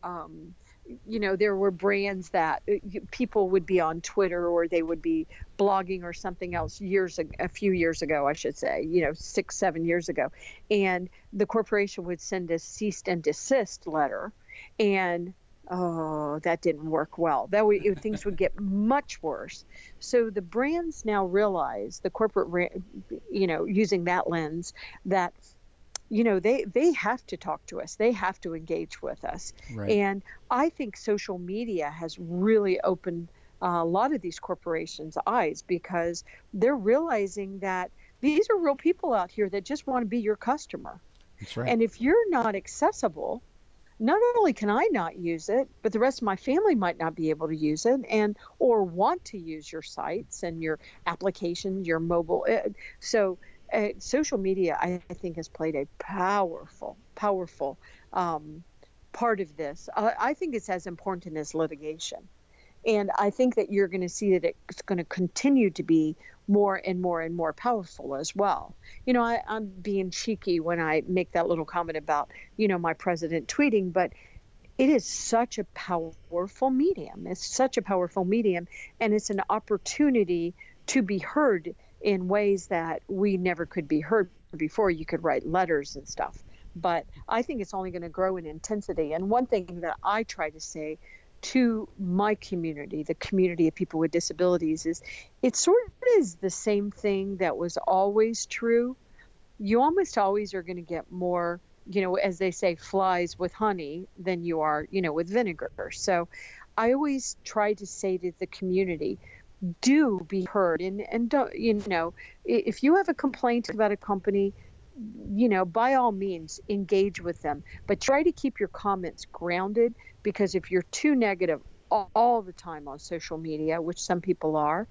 there were brands that people would be on Twitter or they would be blogging or something else a few years ago, I should say, 6-7 years ago. And the corporation would send a cease and desist letter, and that didn't work well. Things would get much worse. So the brands now realize, the corporate, using that lens, that, they have to talk to us. They have to engage with us. Right. And I think social media has really opened a lot of these corporations' eyes, because they're realizing that these are real people out here that just want to be your customer. That's right. And if you're not accessible, not only can I not use it, but the rest of my family might not be able to use it or want to use your sites and your applications, your mobile. So social media, I think, has played a powerful part of this. I think it's as important as litigation. And I think that you're going to see that it's going to continue to be more and more and more powerful as well. I'm being cheeky when I make that little comment about, my president tweeting, but it is such a powerful medium. It's such a powerful medium, and it's an opportunity to be heard in ways that we never could be heard before. You could write letters and stuff, but I think it's only going to grow in intensity. And one thing that I try to say to my community, the community of people with disabilities, is it sort of is the same thing that was always true. You almost always are going to get more, as they say, flies with honey than you are, with vinegar. So I always try to say to the community, do be heard, and don't, if you have a complaint about a company, by all means engage with them, but try to keep your comments grounded, because if you're too negative all the time on social media, which some people are,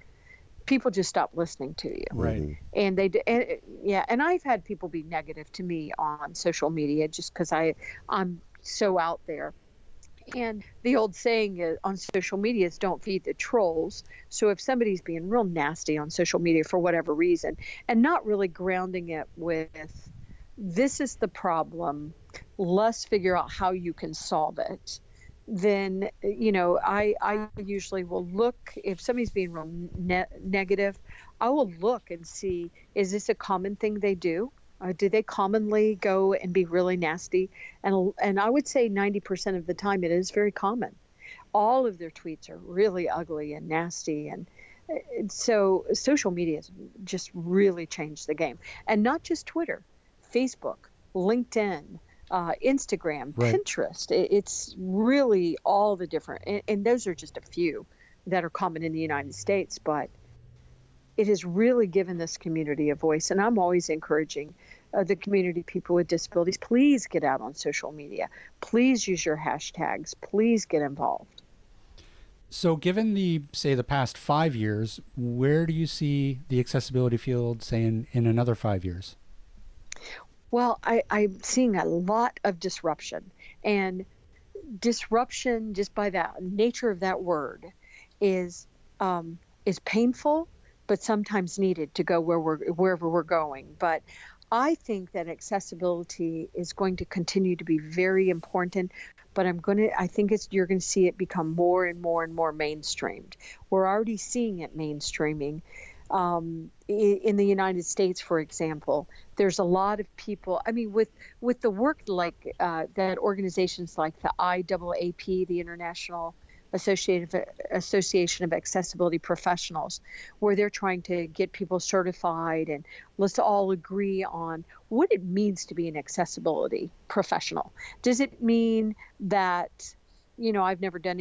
people just stop listening to you. Right. And and I've had people be negative to me on social media just because I'm so out there. And the old saying is, on social media is don't feed the trolls. So if somebody's being real nasty on social media for whatever reason, and not really grounding it with, this is the problem, let's figure out how you can solve it, then, I usually will look, if somebody's being real negative, I will look and see, is this a common thing they do? Do they commonly go and be really nasty? And I would say 90% of the time it is very common. All of their tweets are really ugly and nasty. And so social media has just really changed the game. And not just Twitter, Facebook, LinkedIn, Instagram, right. Pinterest. It's really all the different, and those are just a few that are common in the United States, but it has really given this community a voice. And I'm always encouraging the community, people with disabilities, please get out on social media. Please use your hashtags. Please get involved. So given the past 5 years, where do you see the accessibility field, say, in another 5 years? Well, I'm seeing a lot of disruption. And disruption, just by that nature of that word, is painful, but sometimes needed to go wherever we're going. But I think that accessibility is going to continue to be very important, but I think you're going to see it become more and more and more mainstreamed. We're already seeing it mainstreaming. In the United States, for example, there's a lot of people, with the work like that organizations like the IAAP, the International Association of Accessibility Professionals, where they're trying to get people certified, and let's all agree on what it means to be an accessibility professional. Does it mean that, I've never done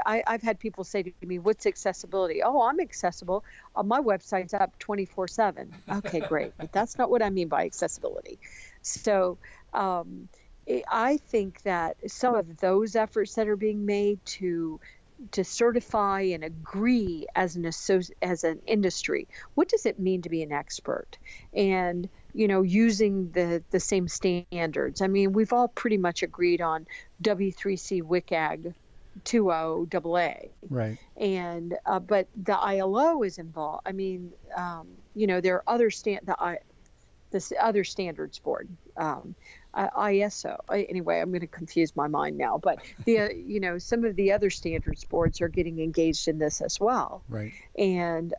I've had people say to me, what's accessibility? Oh, I'm accessible. My website's up 24/7. Okay, great. But that's not what I mean by accessibility. So, I think that some of those efforts that are being made to certify and agree as an industry, what does it mean to be an expert? And, using the same standards. We've all pretty much agreed on W3C WCAG 20AA. Right. And, but the ILO is involved. There are other this other standards board, ISO. Anyway, I'm going to confuse my mind now, but some of the other standards boards are getting engaged in this as well. Right. And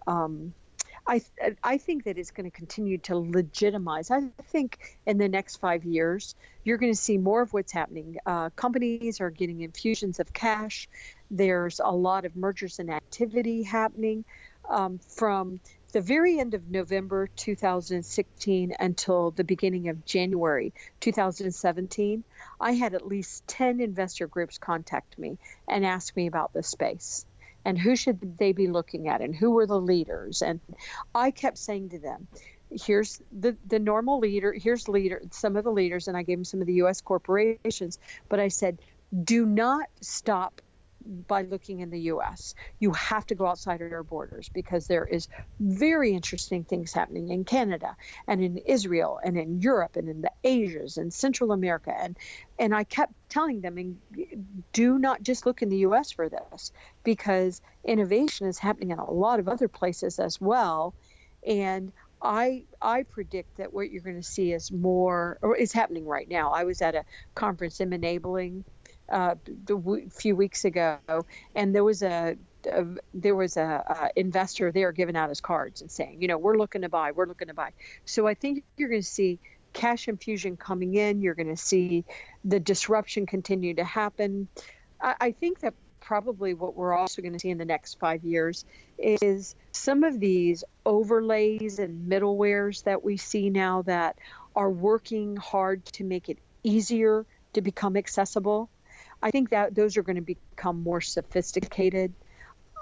I think that it's going to continue to legitimize. I think in the next 5 years, you're going to see more of what's happening. Companies are getting infusions of cash. There's a lot of mergers and activity happening from the very end of November 2016 until the beginning of January 2017, I had at least 10 investor groups contact me and ask me about this space and who should they be looking at and who were the leaders. And I kept saying to them, here's the normal leader, some of the leaders, and I gave them some of the U.S. corporations, but I said, do not stop by looking in the U.S. You have to go outside of our borders, because there is very interesting things happening in Canada and in Israel and in Europe and in the Asias and Central America. And I kept telling them, do not just look in the U.S. for this, because innovation is happening in a lot of other places as well. And I predict that what you're going to see is more, or is happening right now. I was at a conference in Enabling a few weeks ago, and there was a investor there giving out his cards and saying, we're looking to buy. So I think you're going to see cash infusion coming in. You're going to see the disruption continue to happen. I think that probably what we're also going to see in the next 5 years is some of these overlays and middlewares that we see now that are working hard to make it easier to become accessible. I think that those are going to become more sophisticated.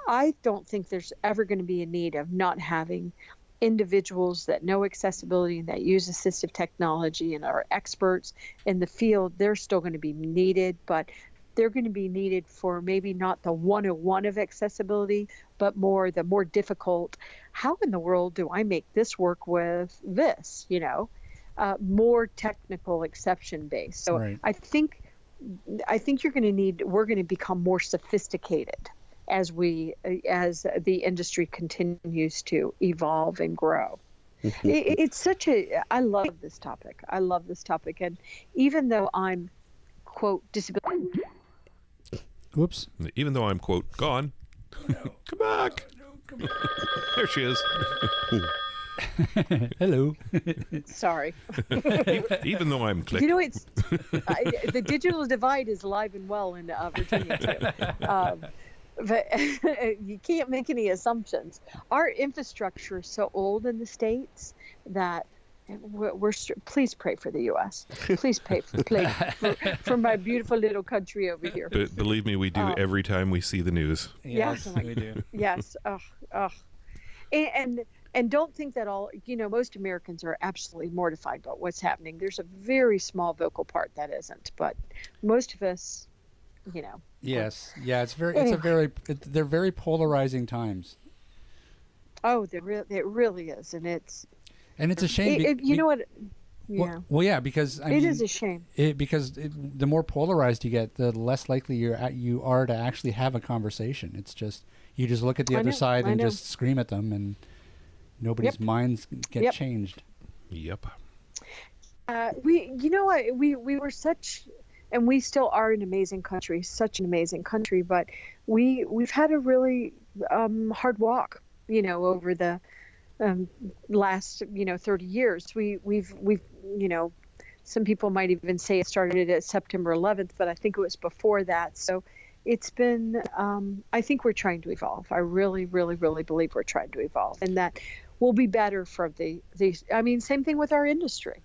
I don't think there's ever going to be a need of not having individuals that know accessibility and that use assistive technology and are experts in the field. They're still going to be needed, but they're going to be needed for maybe not the 101 of accessibility, but the more difficult. How in the world do I make this work with this? More technical, exception based. So right. I think we're going to become more sophisticated as the industry continues to evolve and grow. I love this topic. And even though I'm, quote, disability. Oops. Even though I'm, quote, gone. Oh, no. Come back. Oh, no, come back. There she is. Hello. Sorry. Even though I'm clicking. It's the digital divide is alive and well in Virginia too. But you can't make any assumptions. Our infrastructure is so old in the States that please pray for the U.S. Please pray for my beautiful little country over here. But believe me, we do every time we see the news. Yes, we do. Yes. And don't think that most Americans are absolutely mortified about what's happening. There's a very small vocal part that isn't, but most of us, Yes. Yeah. They're very polarizing times. Oh, it really is. And it's a shame. You know what? Yeah. Well, yeah, because it is a shame. The more polarized you get, the less likely you are to actually have a conversation. It's just, you just look at the other side and just scream at them, and nobody's minds get changed. Yep. We were such, and we still are an amazing country, such an amazing country, but we've had a really hard walk, over the last 30 years. We've some people might even say it started at September 11th, but I think it was before that. So it's been, I think we're trying to evolve. I really, really, really believe we're trying to evolve, and that we'll be better for same thing with our industry.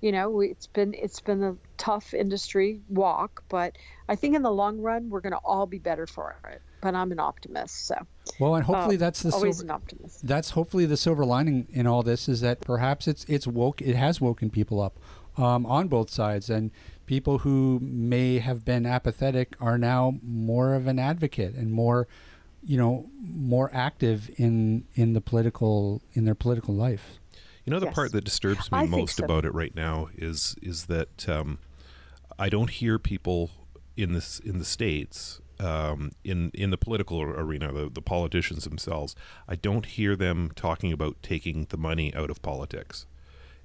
It's been a tough industry walk, but I think in the long run, we're going to all be better for it. But I'm an optimist, so. Well, and hopefully that's an optimist. That's hopefully the silver lining in all this, is that perhaps it has woken people up on both sides, and people who may have been apathetic are now more of an advocate and more active in their political life. The part that disturbs me most about it right now is that I don't hear people in the States, in the political arena, the politicians themselves. I don't hear them talking about taking the money out of politics.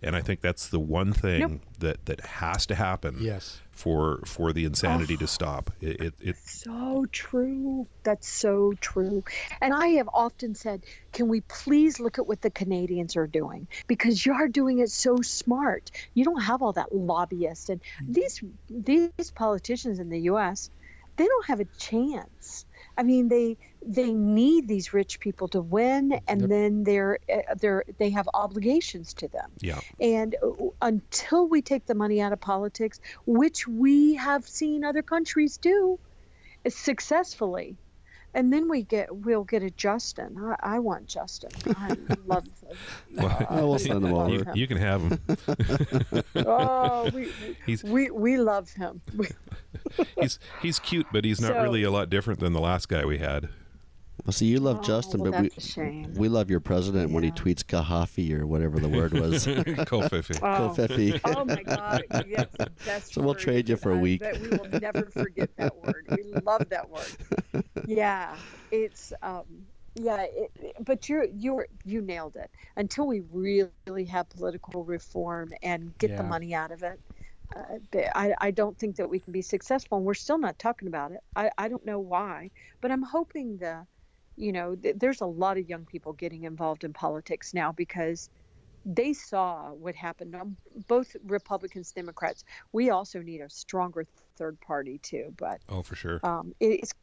And I think that's the one thing that has to happen for the insanity to stop. It's so true. That's so true. And I have often said, can we please look at what the Canadians are doing? Because you're doing it so smart. You don't have all that lobbyists. And these politicians in the U.S., they don't have a chance. I mean, they need these rich people to win, and then they have obligations to them. Yeah. And until we take the money out of politics, which we have seen other countries do successfully, And then we'll get a Justin. I want Justin. I love him. I will send him over. You can have him. Oh, we love him. He's cute, but he's not really a lot different than the last guy we had. Well, see, you love Justin, well, but that's a shame. we love your president when he tweets Kahafi or whatever the word was. Kofifi. Kofifi. Oh my God! Yes, the best. So we'll trade you for a week. But we will never forget that word. We love that word. Yeah, it's but you nailed it. Until we really have political reform and get the money out of it, I don't think that we can be successful. And we're still not talking about it. I don't know why, but I'm hoping there's a lot of young people getting involved in politics now because they saw what happened on both Republicans, Democrats. We also need a stronger third party too, but for sure. It's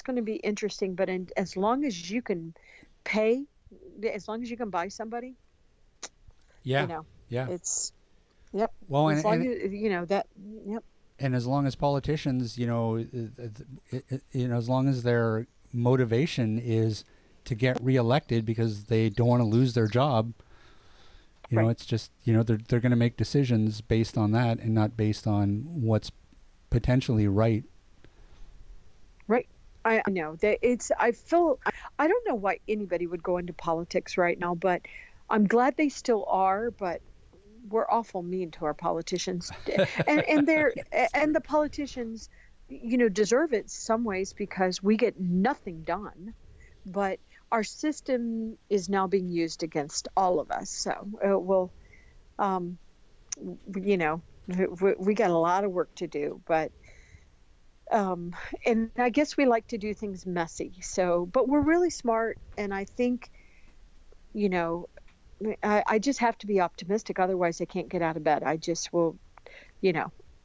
going to be interesting, but as long as you can pay, as long as you can buy somebody, it's, yep. Well, as long as, yep. And as long as politicians, as long as their motivation is to get reelected because they don't want to lose their job, it's just, they're going to make decisions based on that and not based on what's potentially right. Right. I know that I don't know why anybody would go into politics right now, but I'm glad they still are, but we're awful mean to our politicians and the politicians, deserve it some ways because we get nothing done, but our system is now being used against all of us. So we got a lot of work to do, but and I guess we like to do things messy. So, but we're really smart. And I think, I just have to be optimistic. Otherwise I can't get out of bed. I just will,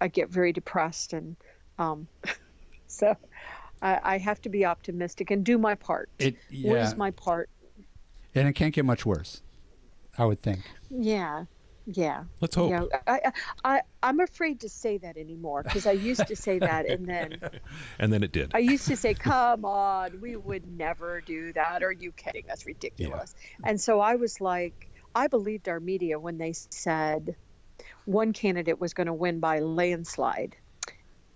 I get very depressed. And, so I have to be optimistic and do my part. What is my part? And it can't get much worse, I would think. Yeah. Let's hope. I'm afraid to say that anymore because I used to say that and then it did. I used to say, come on, we would never do that. Are you kidding? That's ridiculous. Yeah. And so I was like, I believed our media when they said one candidate was going to win by landslide.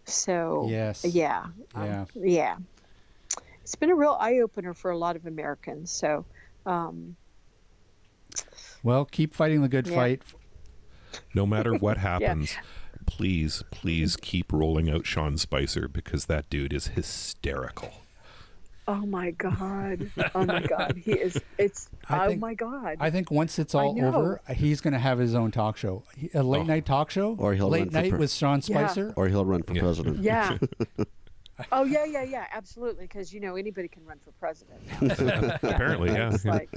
So yes. Yeah. It's been a real eye-opener for a lot of Americans. So well, keep fighting the good fight. No matter what happens, please keep rolling out Sean Spicer because that dude is hysterical. Oh my God. He is. My God. I think once it's all over, he's going to have his own talk show, a late night talk show, or he'll late night with Sean Spicer, or he'll run for president. Yeah. Oh yeah, absolutely. Because anybody can run for president. Apparently, yeah. It's like,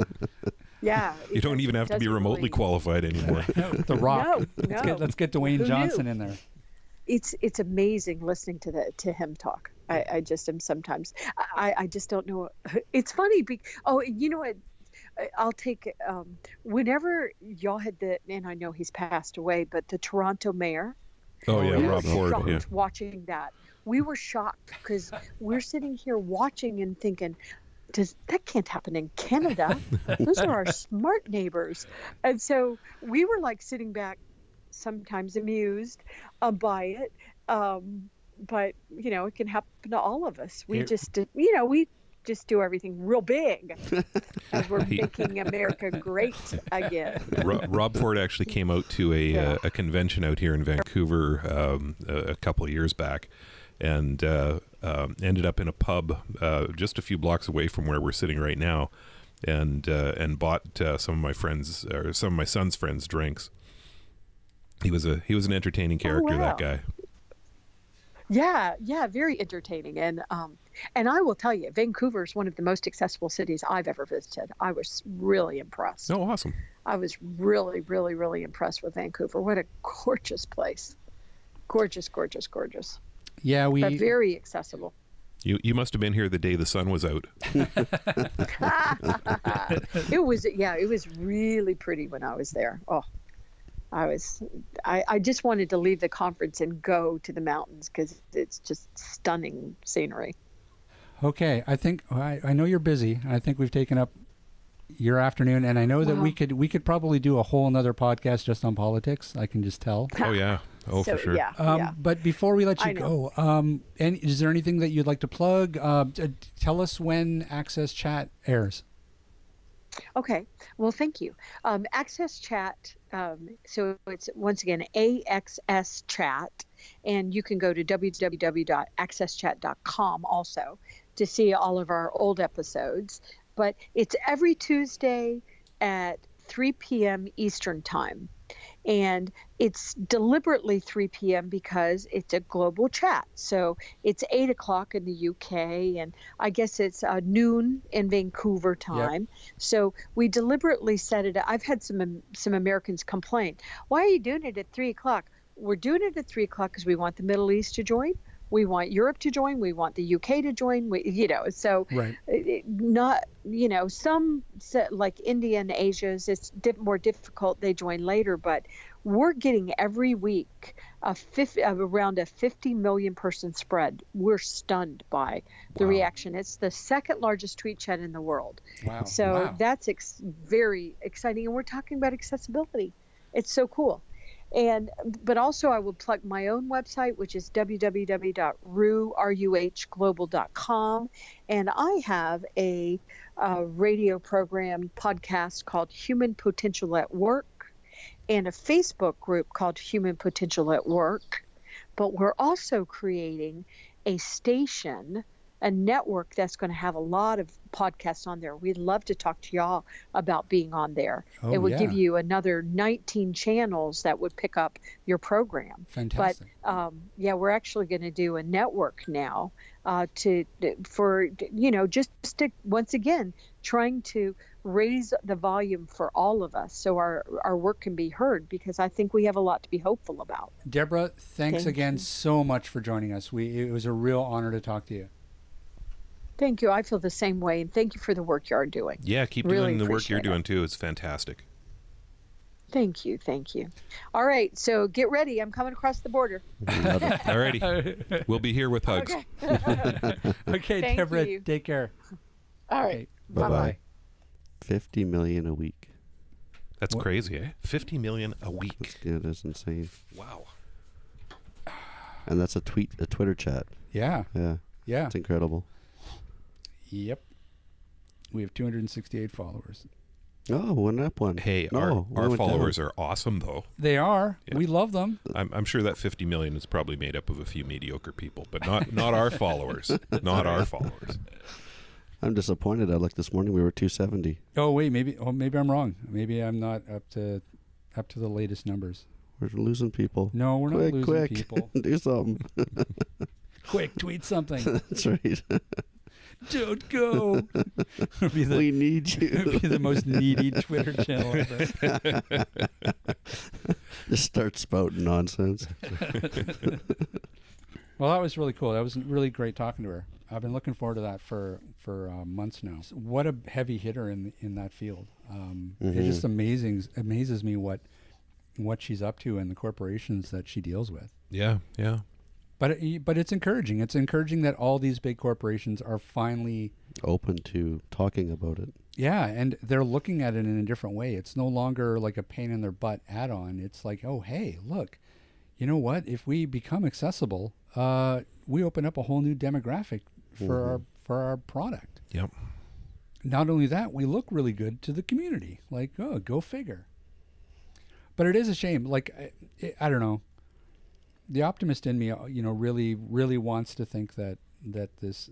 yeah. You don't even have to be remotely qualified anymore. The Rock. No. Let's get Dwayne Johnson in there. It's amazing listening to him talk. I just am sometimes. I just don't know. It's funny. You know what? I'll take whenever y'all had and I know he's passed away, but the Toronto mayor. Oh yeah, Rob Ford. Yeah. Watching that, we were shocked because we're sitting here watching and thinking, that can't happen in Canada. Those are our smart neighbors. And so we were like sitting back, sometimes amused by it. But it can happen to all of us. We just do everything real big as we're making America great again. Rob Ford actually came out to a convention out here in Vancouver a couple of years back, and ended up in a pub just a few blocks away from where we're sitting right now, and bought some of my friends or some of my son's friends drinks. He was an entertaining character, that guy. Yeah, very entertaining. And I will tell you, Vancouver is one of the most accessible cities I've ever visited. I was really impressed. Oh, awesome. I was really, really, really impressed with Vancouver. What a gorgeous place. Gorgeous, gorgeous, gorgeous. Yeah, but very accessible. You must have been here the day the sun was out. It was really pretty when I was there. Oh, I just wanted to leave the conference and go to the mountains because it's just stunning scenery. Okay, I think I know you're busy. I think we've taken up your afternoon, and I know that we could probably do a whole another podcast just on politics. I can just tell. Oh yeah, for sure. Yeah. But before we let you go, and is there anything that you'd like to plug? Tell us when Access Chat airs. Okay. Well, thank you. Access Chat. So it's once again AXS Chat, and you can go to www.accesschat.com also to see all of our old episodes. But it's every Tuesday at 3 p.m. Eastern Time. And it's deliberately 3 p.m. because it's a global chat. So it's 8 o'clock in the UK, and I guess it's noon in Vancouver time. Yep. So we deliberately set it. I've had some Americans complain, why are you doing it at 3 o'clock? We're doing it at 3 o'clock because we want the Middle East to join. We want Europe to join. We want the UK to join. So right. Some like India and Asia's, it's more difficult. They join later, but we're getting every week around a 50 million person spread. We're stunned by the reaction. It's the second largest tweet chat in the world. Wow. So that's very exciting. And we're talking about accessibility. It's so cool. But also I would plug my own website, which is www.ruhglobal.com. And I have a radio program podcast called Human Potential at Work and a Facebook group called Human Potential at Work. But we're also creating a station, a network that's going to have a lot of podcasts on there. We'd love to talk to y'all about being on there. It would give you another 19 channels that would pick up your program. Fantastic. But we're actually going to do a network now just to once again trying to raise the volume for all of us so our work can be heard, because I think we have a lot to be hopeful about. Debra, thanks again so much for joining us. It was a real honor to talk to you. Thank you. I feel the same way, and thank you for the work you are doing. Yeah, keep doing the work you're doing too. It's fantastic. Thank you. All right, so get ready. I'm coming across the border. All righty. We'll be here with hugs. Okay, Debra, take care. All right. Okay, bye-bye. 50 million a week. That's crazy, eh? 50 million a week. That's insane. Wow. And that's a Twitter chat. Yeah. It's incredible. Yep. We have 268 followers. Oh, went up one. Hey, our followers are awesome, though. They are. Yeah. We love them. I'm sure that 50 million is probably made up of a few mediocre people, but not our followers. Not our followers. I'm disappointed. I looked this morning. We were 270. Oh wait, maybe I'm wrong. Maybe I'm not up to the latest numbers. We're losing people. No, we're not losing people. Do something. Quick, tweet something. That's right. Don't go. We need you. It'd be the most needy Twitter channel ever. Just start spouting nonsense. Well, that was really cool. That was really great talking to her. I've been looking forward to that for months now. What a heavy hitter in that field. It just amazes me what she's up to and the corporations that she deals with. Yeah. But it's encouraging. It's encouraging that all these big corporations are finally open to talking about it. Yeah, and they're looking at it in a different way. It's no longer like a pain in their butt add-on. It's like, oh, hey, look, you know what? If we become accessible, we open up a whole new demographic for our product. Yep. Not only that, we look really good to the community. Like, oh, go figure. But it is a shame. Like, I don't know. The optimist in me, really, really wants to think that this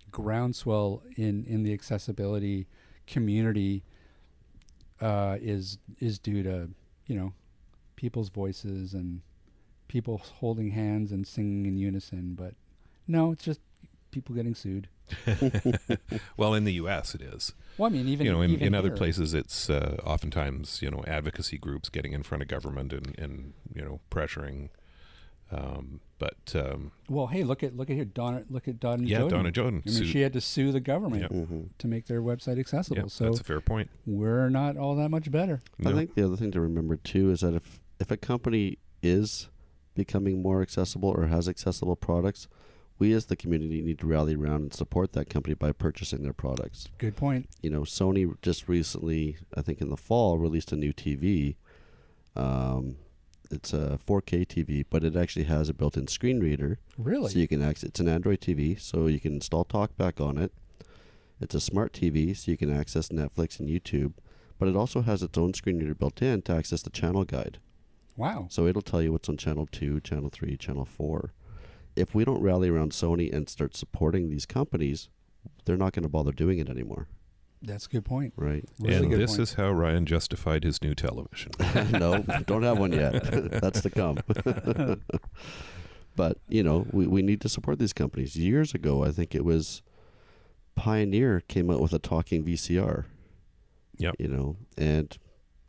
groundswell in the accessibility community is due to people's voices and people holding hands and singing in unison. But no, it's just people getting sued. Well, in the U.S. it is. Well, I mean, even in other places, it's oftentimes advocacy groups getting in front of government and pressuring. Well, hey, look at here, Donna Joden. Yeah, Donna Joden. I mean, she had to sue the government to make their website accessible. Yep, so that's a fair point. We're not all that much better. No. I think the other thing to remember too is that if a company is becoming more accessible or has accessible products, we as the community need to rally around and support that company by purchasing their products. Good point. You know, Sony just recently, I think in the fall, released a new TV. It's a 4K TV, but it actually has a built-in screen reader. Really? So you can it's an Android TV, so you can install TalkBack on it. It's a smart TV, so you can access Netflix and YouTube, but it also has its own screen reader built in to access the channel guide. Wow. So it'll tell you what's on channel 2, channel 3, channel 4. If we don't rally around Sony and start supporting these companies, they're not going to bother doing it anymore. That's a good point. Right. Really And good this point. is how Ryan justified his new television. No, don't have one yet. That's to come. But, you know, we need to support these companies. Years ago, I think it was Pioneer came out with a talking VCR. Yep. You know, and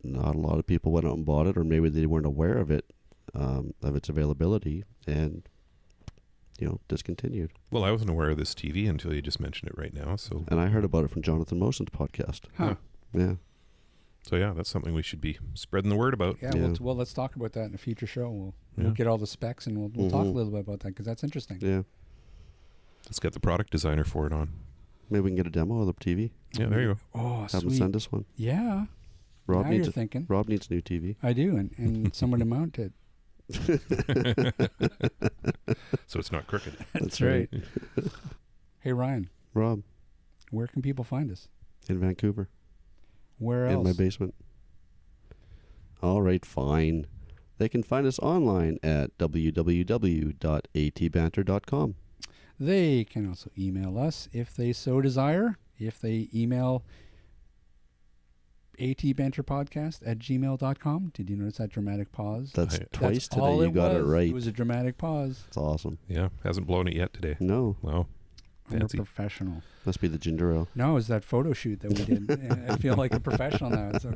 not a lot of people went out and bought it, or maybe they weren't aware of it, of its availability, and, you know, discontinued. Well, I wasn't aware of this TV until you just mentioned it right now. So, And I heard about it from Jonathan Moson's podcast. Huh. Yeah. so yeah, that's something we should be spreading the word about. Yeah, Yeah. well, let's talk about that in a future show. We'll Yeah. get all the specs and we'll talk a Mhm. little bit about that because that's interesting. Yeah. Let's get the product designer for it on. Maybe we can get a demo of the TV. Yeah, there you go. Oh, Have them sweet. send us one. Yeah. Rob now needs you're thinking. Rob needs a new TV. I do, and someone to mount it. So it's not crooked. That's right. Hey, Ryan, Rob, where can people find us? in Vancouver. Where else? In my basement. All right, fine. They can find us online at www.atbanter.com. They can also email us if they so desire. If they email atbanterpodcast@gmail.com. Did you notice that dramatic pause? That's That's twice today all you got it was. right. It was a dramatic pause. It's awesome. Yeah, hasn't blown it yet today. No, Wow. I'm a Fancy. professional. must be the ginger ale. No, it was that photo shoot that we did. I feel like a professional now. So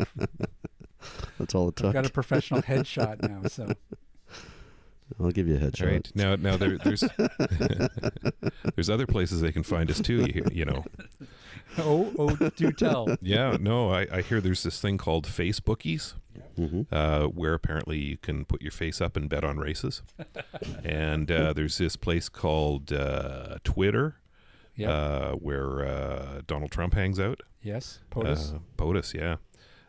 That's all it I've took. got a professional headshot now. So I'll give you a headshot. All right. Now there's there's other places they can find us too. You know. oh, do tell. Yeah. No, I hear there's this thing called Facebookies, where apparently you can put your face up and bet on races. And there's this place called Twitter, where Donald Trump hangs out. Yes, POTUS. POTUS, yeah.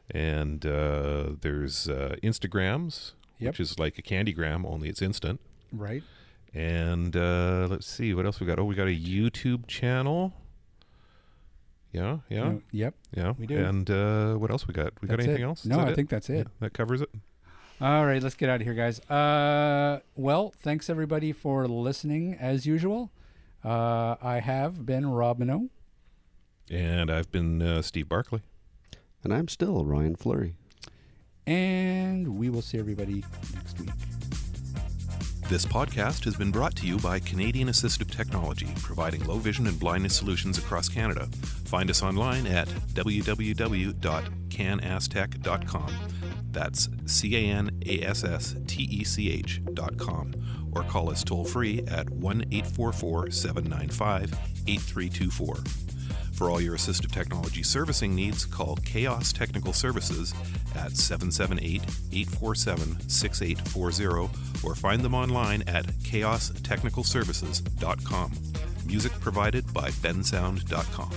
And there's Instagrams, which is like a Candygram, only it's instant. Right. And let's see, what else we got? Oh, we got a YouTube channel. Yeah. Yep. Yeah. We do. And what else we got? We got That's anything it. else? No, Is that I it? think that's it. Yeah, that covers it. All right, let's get out of here, guys. Well, thanks everybody for listening as usual. I have been Rob Minot. And I've been Steve Barkley. And I'm still Ryan Fleury. And we will see everybody next week. This podcast has been brought to you by Canadian Assistive Technology, providing low vision and blindness solutions across Canada. Find us online at www.canasstech.com. That's CANASSTECH.com. Or call us toll free at 1-844-795-8324. For all your assistive technology servicing needs, call Chaos Technical Services at 778-847-6840 or find them online at chaostechnicalservices.com. Music provided by bensound.com.